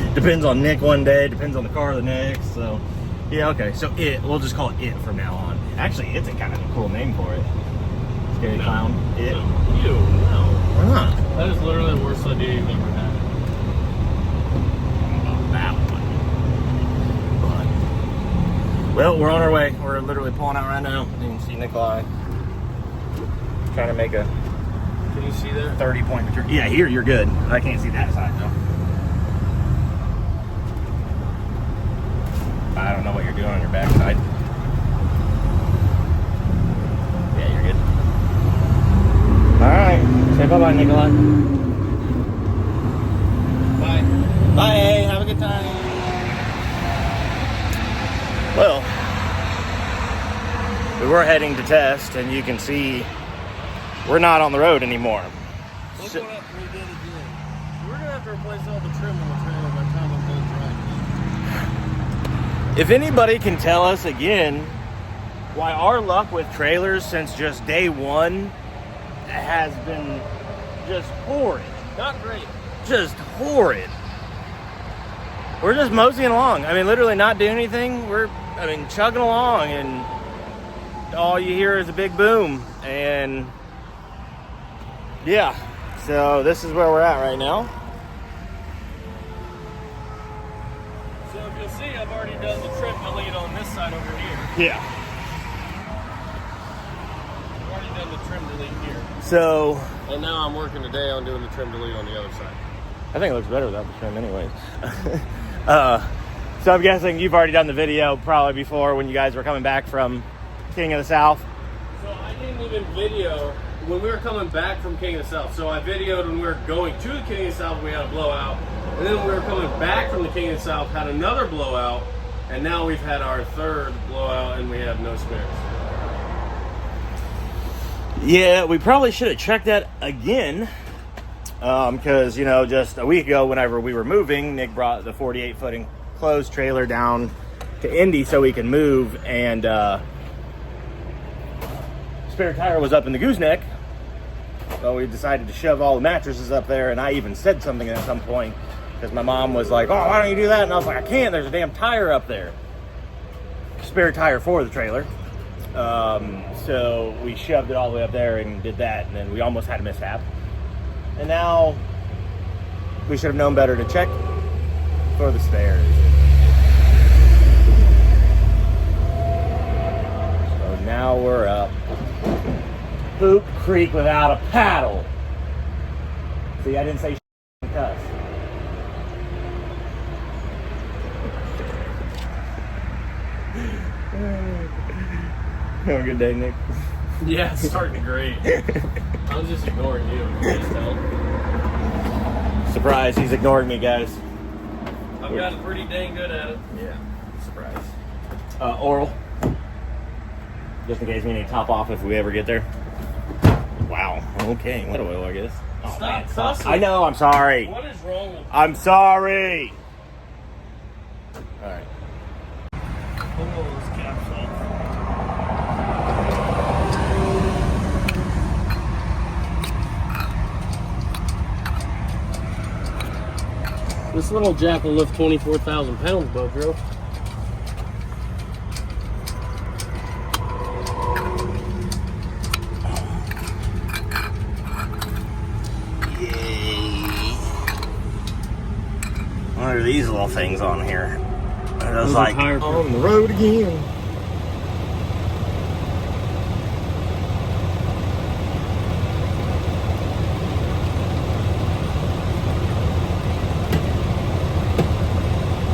know. Depends on Nick one day, depends on the car the next, so. Yeah, okay, so we'll just call it It from now on. Actually, it's a kind of a cool name for it. Scary Clown, It. No. No. Why not? That is literally the worst idea you've ever had. That one. But, well, we're on our way. We're literally pulling out right now. You can see Nikolai trying to make a Can you see that? 30-point return. Yeah, here you're good. I can't see that side though. I don't know what you're doing on your backside. Yeah, you're good. All right. Say bye-bye, Nikolai. Bye. Bye. Have a good time. Well, we were heading to test, and you can see we're not on the road anymore. Look what we did again. We're gonna have to replace all the trim on the trailer by the time I'm done driving. If anybody can tell us again why our luck with trailers since just day one has been just horrid. Not great. Just horrid. We're just moseying along. I mean, literally not doing anything. We're chugging along, and all you hear is a big boom. And yeah, So this is where we're at right now. So if you'll see, I've already done the trim delete on this side over here. Yeah. I've already done the trim delete here. So And now I'm working today on doing the trim delete on the other side. I think it looks better without the trim anyways. So I'm guessing you've already done the video probably before when you guys were coming back from King of the South. So I didn't even video when we were coming back from King of the South. So I videoed when we were going to the King of the South, we had a blowout. And then when we were coming back from the King of the South, had another blowout. And now we've had our third blowout and we have no spares. Yeah, we probably should have checked that again. Because, you know, just a week ago, whenever we were moving, Nick brought the 48-foot enclosed trailer down to Indy so we can move. And spare tire was up in the gooseneck. So we decided to shove all the mattresses up there. And I even said something at some point. Because my mom was like, oh, why don't you do that? And I was like, I can't. There's a damn tire up there. Spare tire for the trailer. So we shoved it all the way up there and did that. And then we almost had a mishap. And now we should have known better to check for the spares. So now we're up Poop Creek without a paddle. See, I didn't say cuss. Have a good day, Nick. Yeah, it's starting great. I was just ignoring you. You just tell. Surprise, he's ignoring me, guys. I've gotten pretty dang good at it. Yeah, surprise. Oral. Just in case we need to top off if we ever get there. Wow, okay, what oil, I guess. Oh, Stop man, cussing. I know, I'm sorry. What is wrong with I'm sorry. All right. This little jack will lift 24,000 pounds, Bodro. Yay. What are these little things on here? Are those like on the road again?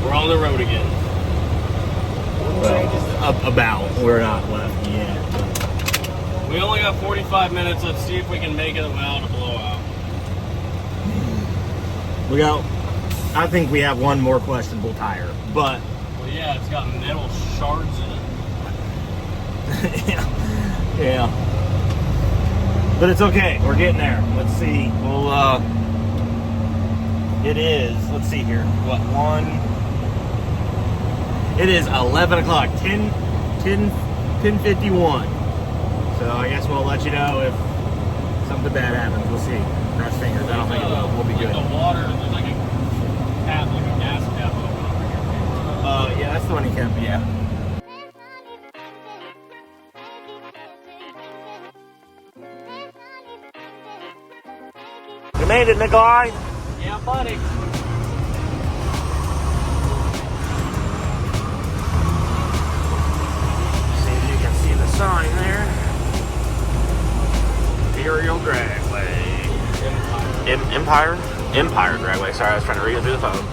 We're on the road again. Well, about. We're not left yet. We only got 45 minutes. Let's see if we can make it without a blowout. We got, I think we have one more questionable tire, but. Well, yeah, it's got metal shards in it. Yeah. But it's okay. We're getting there. Let's see. We'll, it is, let's see here. What, it is 11 o'clock, 10:51. So I guess we'll let you know if something bad happens. We'll see. Cross fingers. I don't think it will. We'll be good. The water, there's like a cap, like a gas cap open over here. Yeah, that's the one he kept, yeah. You made it, Nickky. Yeah, buddy. See if you can see the sign there. Imperial Dragway. Empire Dragway. Sorry, I was trying to read it through the phone.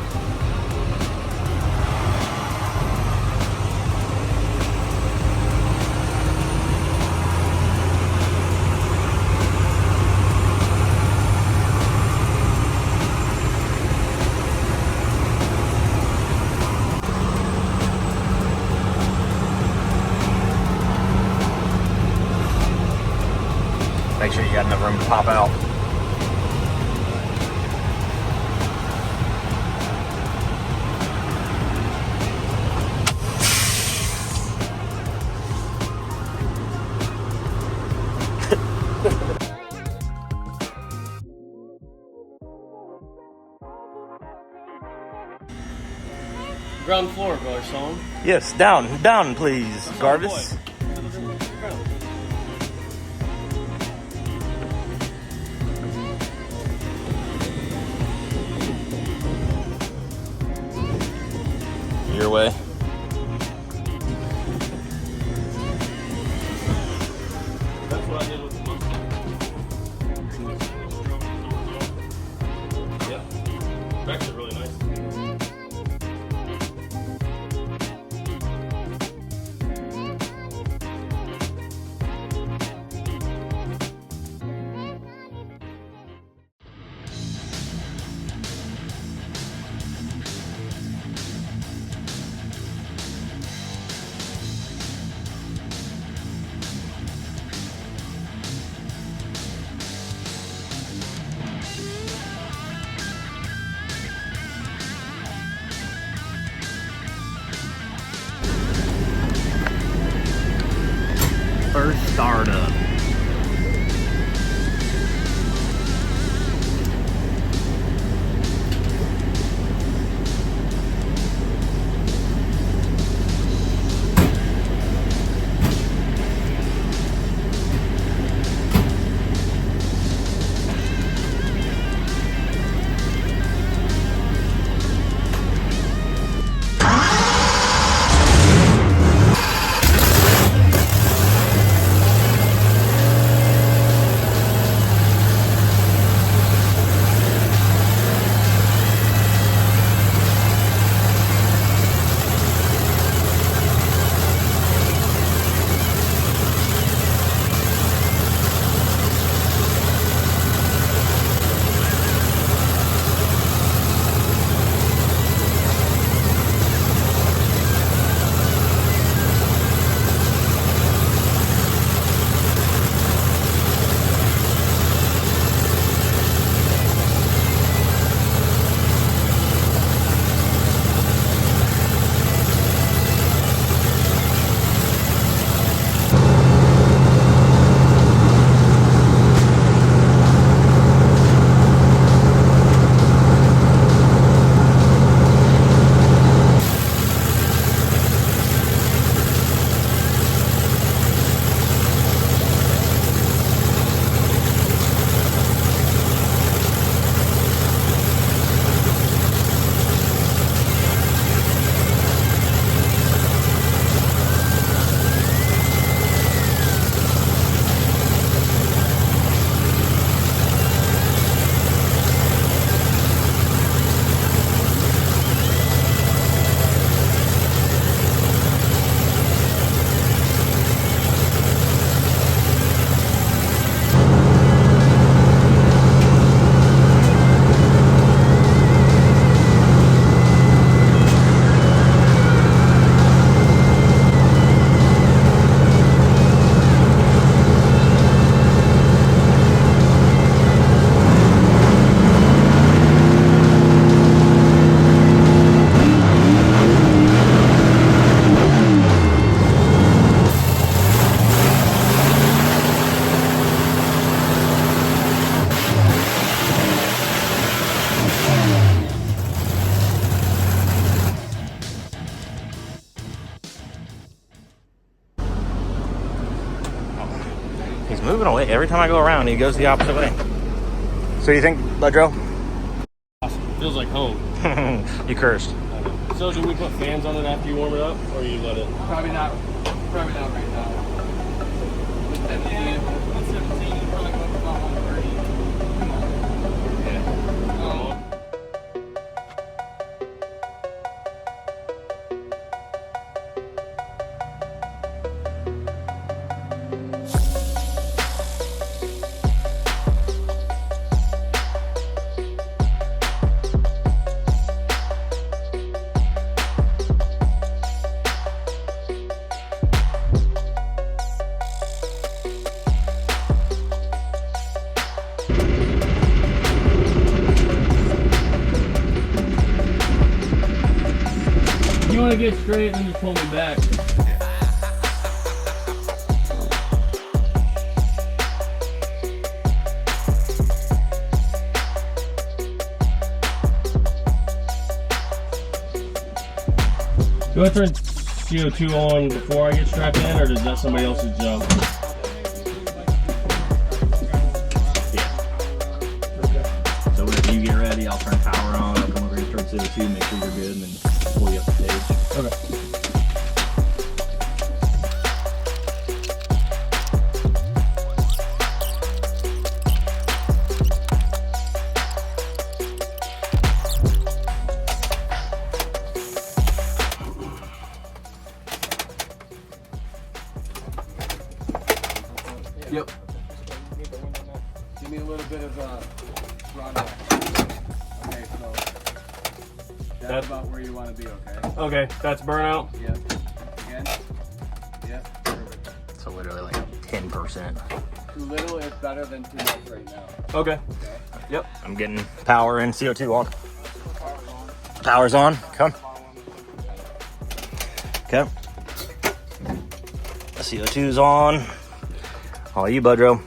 Make sure you got enough room to pop out. Ground floor, boy, son. Yes, down, please, Garvis. way. That's what I did with the Mustang. Yeah, it's actually really nice. First startup. He's moving away. Every time I go around, he goes the opposite way. So you think, Ledro? Feels like home. You cursed. So do we put fans on it after you warm it up, or you let it? Probably not right now. With 17, probably go about 130. You want to get straight and then just pull me back. Do I turn CO2 on before I get strapped in, or is that somebody else's job? Yeah. So whenever you get ready, I'll turn power on. I'll come over here, turn CO2, make sure you're good, and then pull you up the stage. Okay. Yep. Give me a little bit of throttle. Okay, so that's about where you want to be, okay? Okay, that's burnout. Yep. Again. Yep. Perfect. So literally like 10%. Too little is better than too much right now. Okay. Okay. Yep. I'm getting power and CO2 on. Power's on. Come. Okay. The CO2's on. All you, Budro.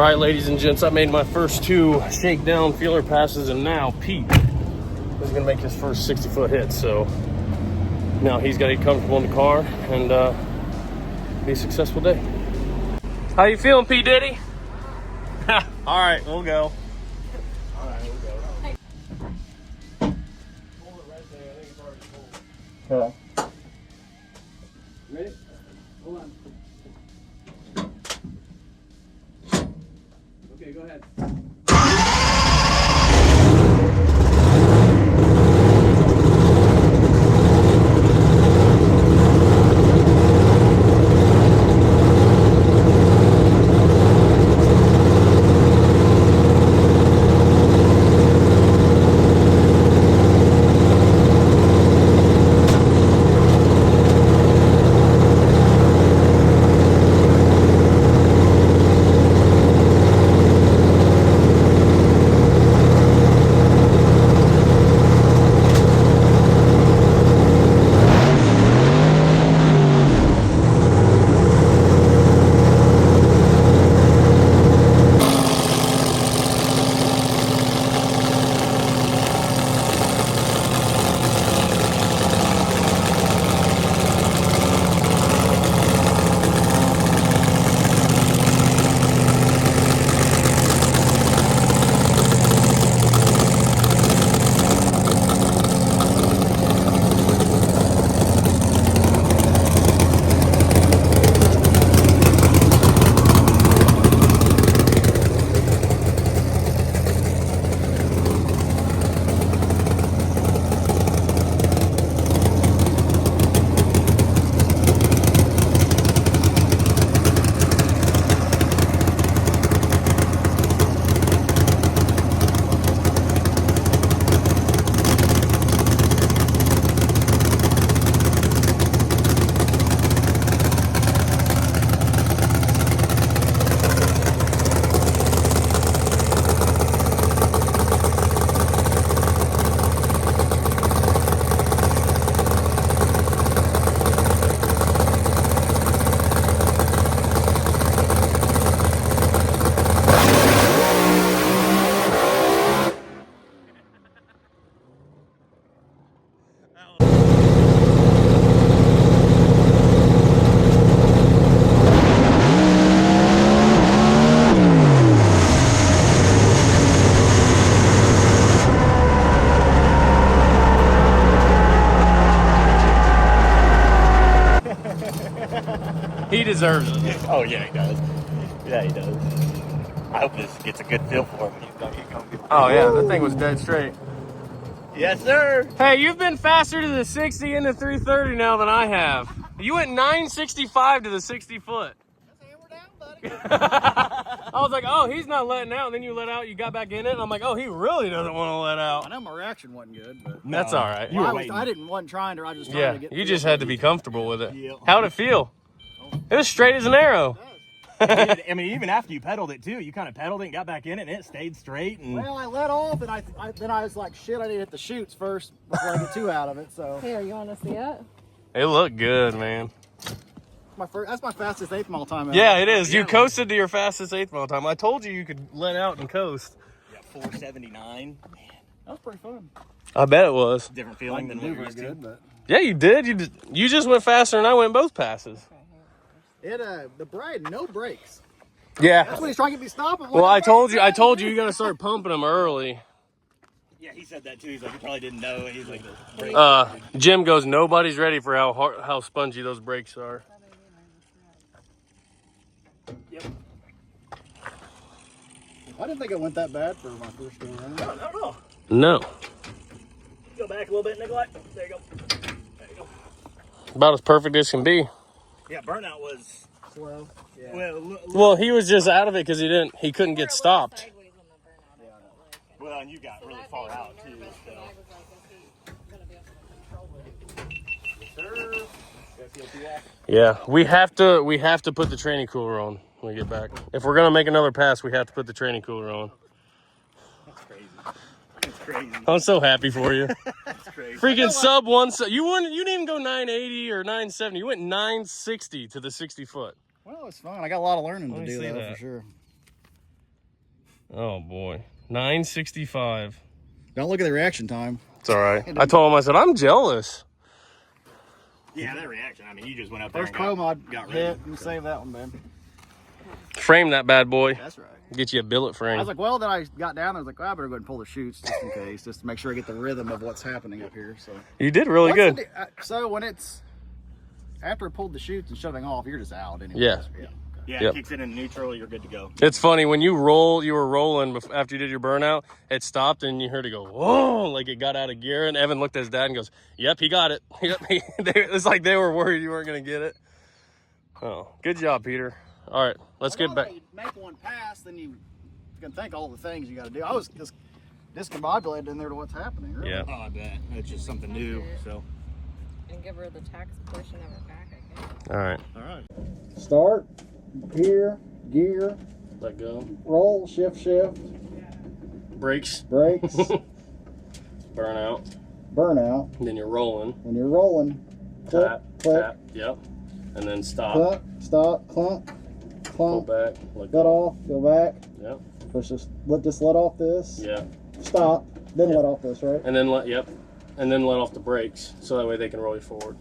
right, ladies and gents, I made my first 2 shakedown feeler passes, and now Pete is gonna make his first 60-foot hit. So now he's got to get comfortable in the car and be a successful day. How you feeling, P. Diddy? All right, we'll go. All right, we'll go. Hold it right there. I think it's already full. Okay. Ready? Hold on. Okay, go ahead. He deserves it. Oh yeah, he does. Yeah, he does. I hope this gets a good feel for him. He's gonna get comfortable. Oh yeah, that thing was dead straight. Yes, sir. Hey, you've been faster to the 60 and the 330 now than I have. You went 965 to the 60 foot. I was like, oh, he's not letting out. And then you let out, you got back in it, and I'm like, oh, he really doesn't want to let I out. know my reaction wasn't good, but That's all right. wasn't trying to. I just Yeah, to get you just had to be comfortable with it. Yeah. How'd it feel? It was straight as an arrow. I mean, even after you pedaled it too, you kind of pedaled it and got back in it, and it stayed straight. And Well, I let off, and then I was like, shit, I need to hit the chutes first before I get 2 out of it. So Here, you want to see it? It looked good, man. that's my fastest 8th mile time ever. Yeah, it is. You coasted to your fastest 8th mile time. I told you could let out and coast. yeah, 479. Man, That was pretty fun. I bet it was. different feeling than what you're used to. but Yeah, you did. You just went faster than I went both passes. the Bride no brakes. Yeah. That's when he's trying to get me stopping. Well, I told you you got to start pumping them early. Yeah, he said that too. He's like, he probably didn't know. He's like, Jim goes, nobody's ready for how spongy those brakes are. yep. I didn't think it went that bad for my first go around. No. No. Go back a little bit, Nickky. There you go. There you go. About as perfect as can be. Yeah, burnout was Slow. Yeah. Well, he was just out of it because he couldn't get stopped. Well, and you got really far out too. So. Yeah, we have to put the training cooler on when we get back. If we're gonna make another pass, we have to put the training cooler on. That's crazy. That's crazy. I'm so happy for you. That's crazy. Freaking sub one. You didn't even go 980 or 970. You went 960 to the 60 foot. Well, it's fun. I got a lot of learning Let to me do see though, that. for sure. Oh boy, 965. Don't look at the reaction time. It's all right. I told him, I said, I'm jealous. Yeah, that reaction. I mean, you just went up there First and pro mod got hit. ready. You save that one, man. Frame that bad boy. That's right. Get you a billet frame. I was like, well, then I got down there. I was like, well, I better go ahead and pull the chutes just in case, just to make sure I get the rhythm of what's happening up here. So You did really What's good. so when it's after I pulled the chutes and shoving off, you're just out anyway. Yeah. Yeah, Yep. it kicks it in neutral. You're good to go. It's funny, when you were rolling after you did your burnout, it stopped and you heard it go, whoa, like it got out of gear. And Evan looked at his dad and goes, yep, he got it. Yep, it's like they were worried you weren't going to get it. Oh, good job, Peter. All right, let's get back. When you make one pass, then you can think all the things you got to do. I was just discombobulated in there to what's happening. Really. Yeah. Oh, I bet. It's just something new. So. And give her the tax portion of her back, I guess. All right. All right. Start, here, gear, Let go. roll, shift, Brakes. brakes, Burnout. burnout, Then you're rolling. and you're rolling. Click, Tap. click, Tap. Yep. And then stop. clunk, stop, clunk, Pull clunk, back. Let let go. off, go back, Yep. push this, let off this, Yeah. stop, then let off this, right? And then and then let off the brakes so that way they can roll you forward.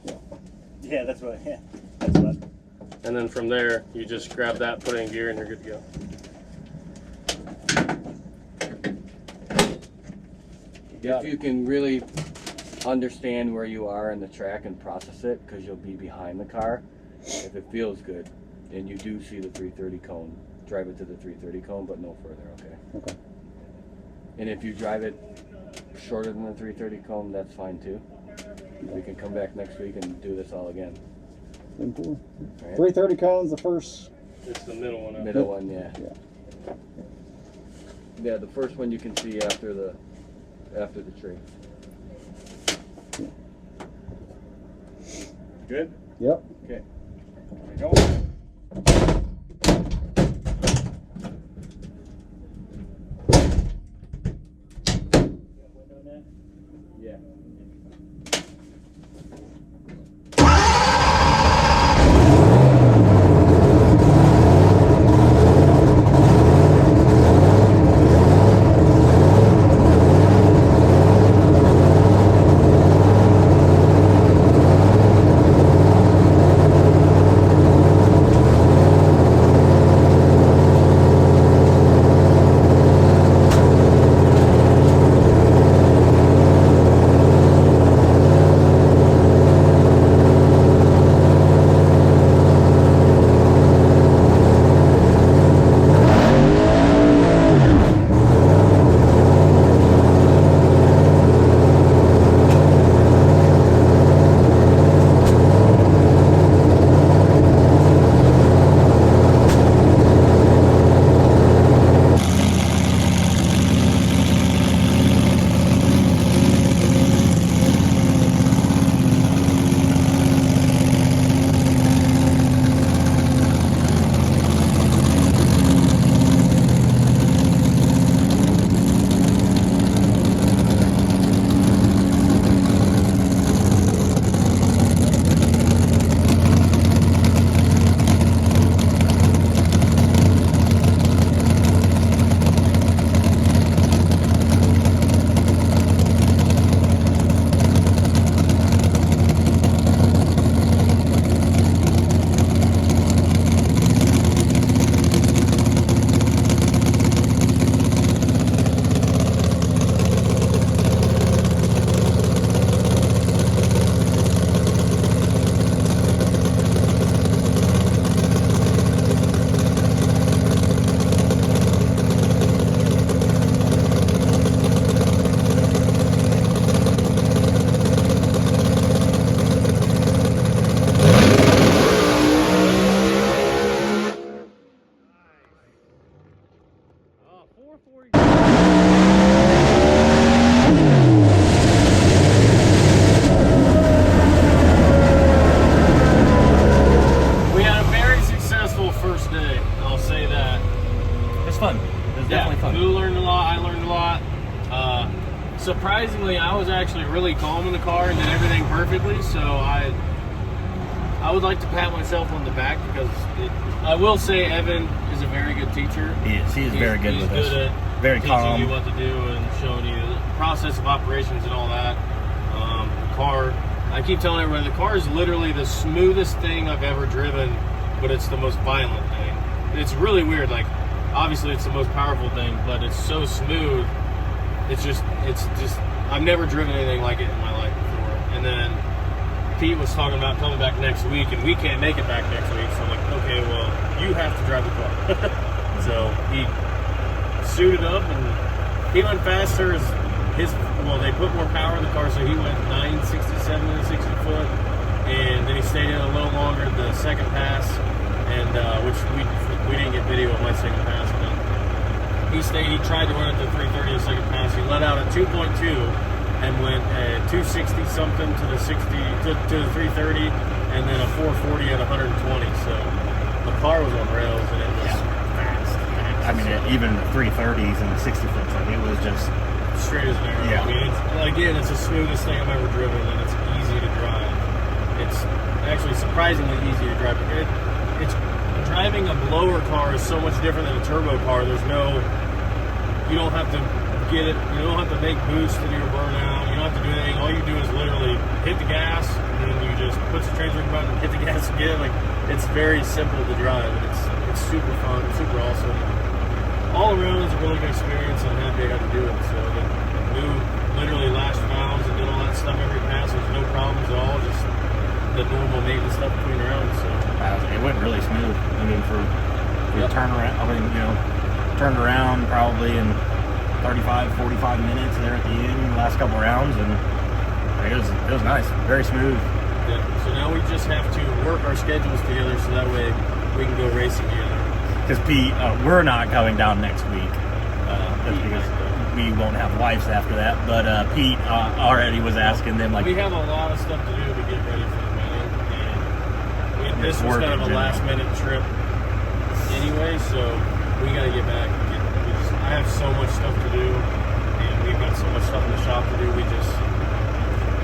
Yeah, that's what. Yeah, that's what. And then from there, you just grab that, put it in gear, and you're good to go. If you can really understand where you are in the track and process it, because you'll be behind the car, if it feels good, and you do see the 330 cone, drive it to the 330 cone, but no further, okay? Okay. And if you drive it shorter than the 330 cone, that's fine too. We can come back next week and do this all again. Cool. Right? 330 cones, the first. It's the middle one. Middle one, yeah. Yeah. Yeah, the first one you can see after the tree. Good. Yep. Okay. There we go. Yeah. We had a very successful first day. I'll say that. It's fun. It's definitely fun. Lou learned a lot. I learned a lot. Surprisingly, I was actually really calm in the car and did everything perfectly. So I would like to pat myself on the back because I will say Evan is He's a very good teacher. He is very good with He's us. good at Very teaching calm. you what to do and showing you the process of operations and all that. The car, I keep telling everybody, the car is literally the smoothest thing I've ever driven, but it's the most violent thing. It's really weird. Like, obviously it's the most powerful thing, but it's so smooth. It's just, I've never driven anything like it in my life before. And then Pete was talking about coming back next week, and we can't make it back next week. So I'm like, okay, well, you have to drive the car. So he suited up, and he went faster. They put more power in the car, so he went 967 to 60 foot, and then he stayed in a little longer at the second pass, and which we didn't get video of my second pass, but he tried to run at the 330 the second pass. He let out at 2.2 and went 260 something to the 60 to the 330, and then a 440 at 120. So the car was on rails, and it was fast. I mean, even the 330s and the 60 foots, like, it was just straight as an arrow. Yeah. I mean, it's the smoothest thing I've ever driven, and it's easy to drive. It's actually surprisingly easy to drive. It's driving a blower car is so much different than a turbo car. You don't have to get it. You don't have to make boost to do your burnout. You don't have to do anything. All you do is literally hit the gas, and then you just push the transfer button, hit the gas again. Like, it's very simple to drive. And it's super fun, super awesome. All around, it's a really good experience. I'm happy I got to do it. So we literally lashed valves and did all that stuff every pass. There's no problems at all. Just the normal maintenance stuff between rounds. So it went really smooth. I mean, for turnaround, turned around probably in 35, 45 minutes there at the end, last couple rounds, and it was nice, very smooth. Yeah. So now we just have to work our schedules together, so that way we can go racing together. Because Pete, we're not going down next week. That's because we won't have wives after that. But Pete already was asking them, like, we have a lot of stuff to do to get ready for the wedding, and this was kind of a last-minute trip anyway. So we got to get back. I have so much stuff to do, and we've got so much stuff in the shop to do.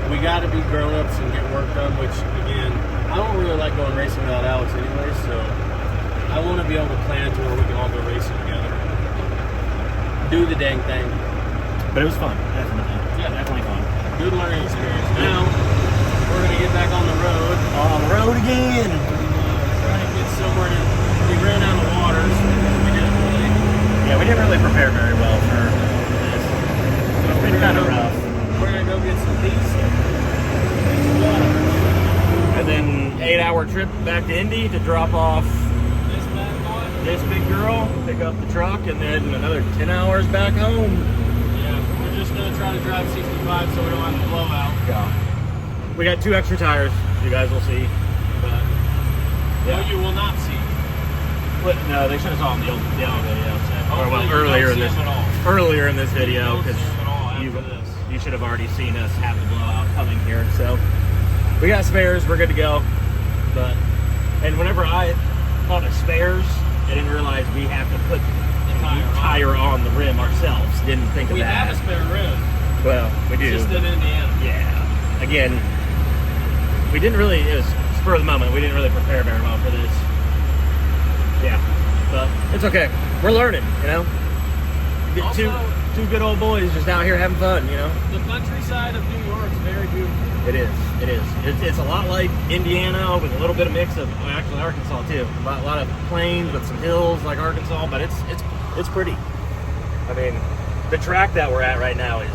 We got to be grown-ups and get work done. Which, again, I don't really like going racing without Alex anyway. So I want to be able to plan to where we can all go racing together, do the dang thing. But it was fun, definitely. Yeah, definitely fun. Good learning experience. Now we're gonna get back on the road. On the road again. Try to get somewhere to. We ran out of water, so we didn't really prepare very well for this. It's been kind of rough. We're gonna go get some decent water. And then 8-hour trip back to Indy to drop off This bad boy. this big girl, pick up the truck, and then another 10 hours back home. Yeah, we're just gonna try to drive 65 so we don't have to blow out. Yeah. We got 2 extra tires, you guys will see. But no, you will not see. But no, they should have saw them in the other video. Hopefully you earlier don't in see this them at all. earlier in this video, because you you should have already seen us have the blowout coming here. So we got spares, we're good to go. And whenever I thought of spares, I didn't realize we have to put the tire on the rim ourselves. Didn't think of We that. have a spare rim. Well, we do. Just in Indiana. Yeah. Again, we didn't really. It was spur of the moment. We didn't really prepare very well for this. Yeah, but it's okay. We're learning, you know. Also, two good old boys just out here having fun, you know. The countryside of New York is very beautiful. It is. It's a lot like Indiana with a little bit of mix of actually Arkansas too. A lot of plains with some hills like Arkansas, but it's pretty. I mean, the track that we're at right now is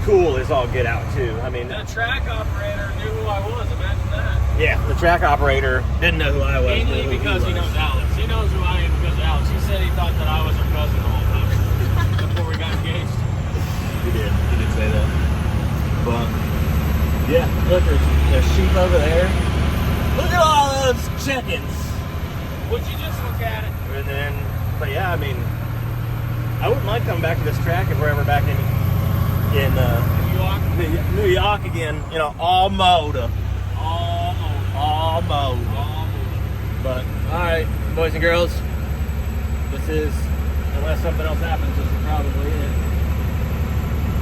cool as all get out too. I mean, the track operator knew who I was. Imagine that. Yeah, the track operator didn't know who I was. Mainly because he knows Alex. He knows who I am because of Alex. He said he thought that I was her cousin the whole time before we got engaged. He did say that. But yeah, look, there's sheep over there. Look at all those chickens. Would you just look at it? And then, but yeah, I mean, I wouldn't mind coming back to this track if we're ever back in New York again. You know, all mode. But all right, boys and girls, this is, unless something else happens, this is probably it.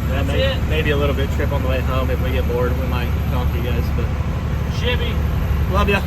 That's it. Maybe a little bit trip on the way home. If we get bored, we might talk to you guys. But Shibby. love ya.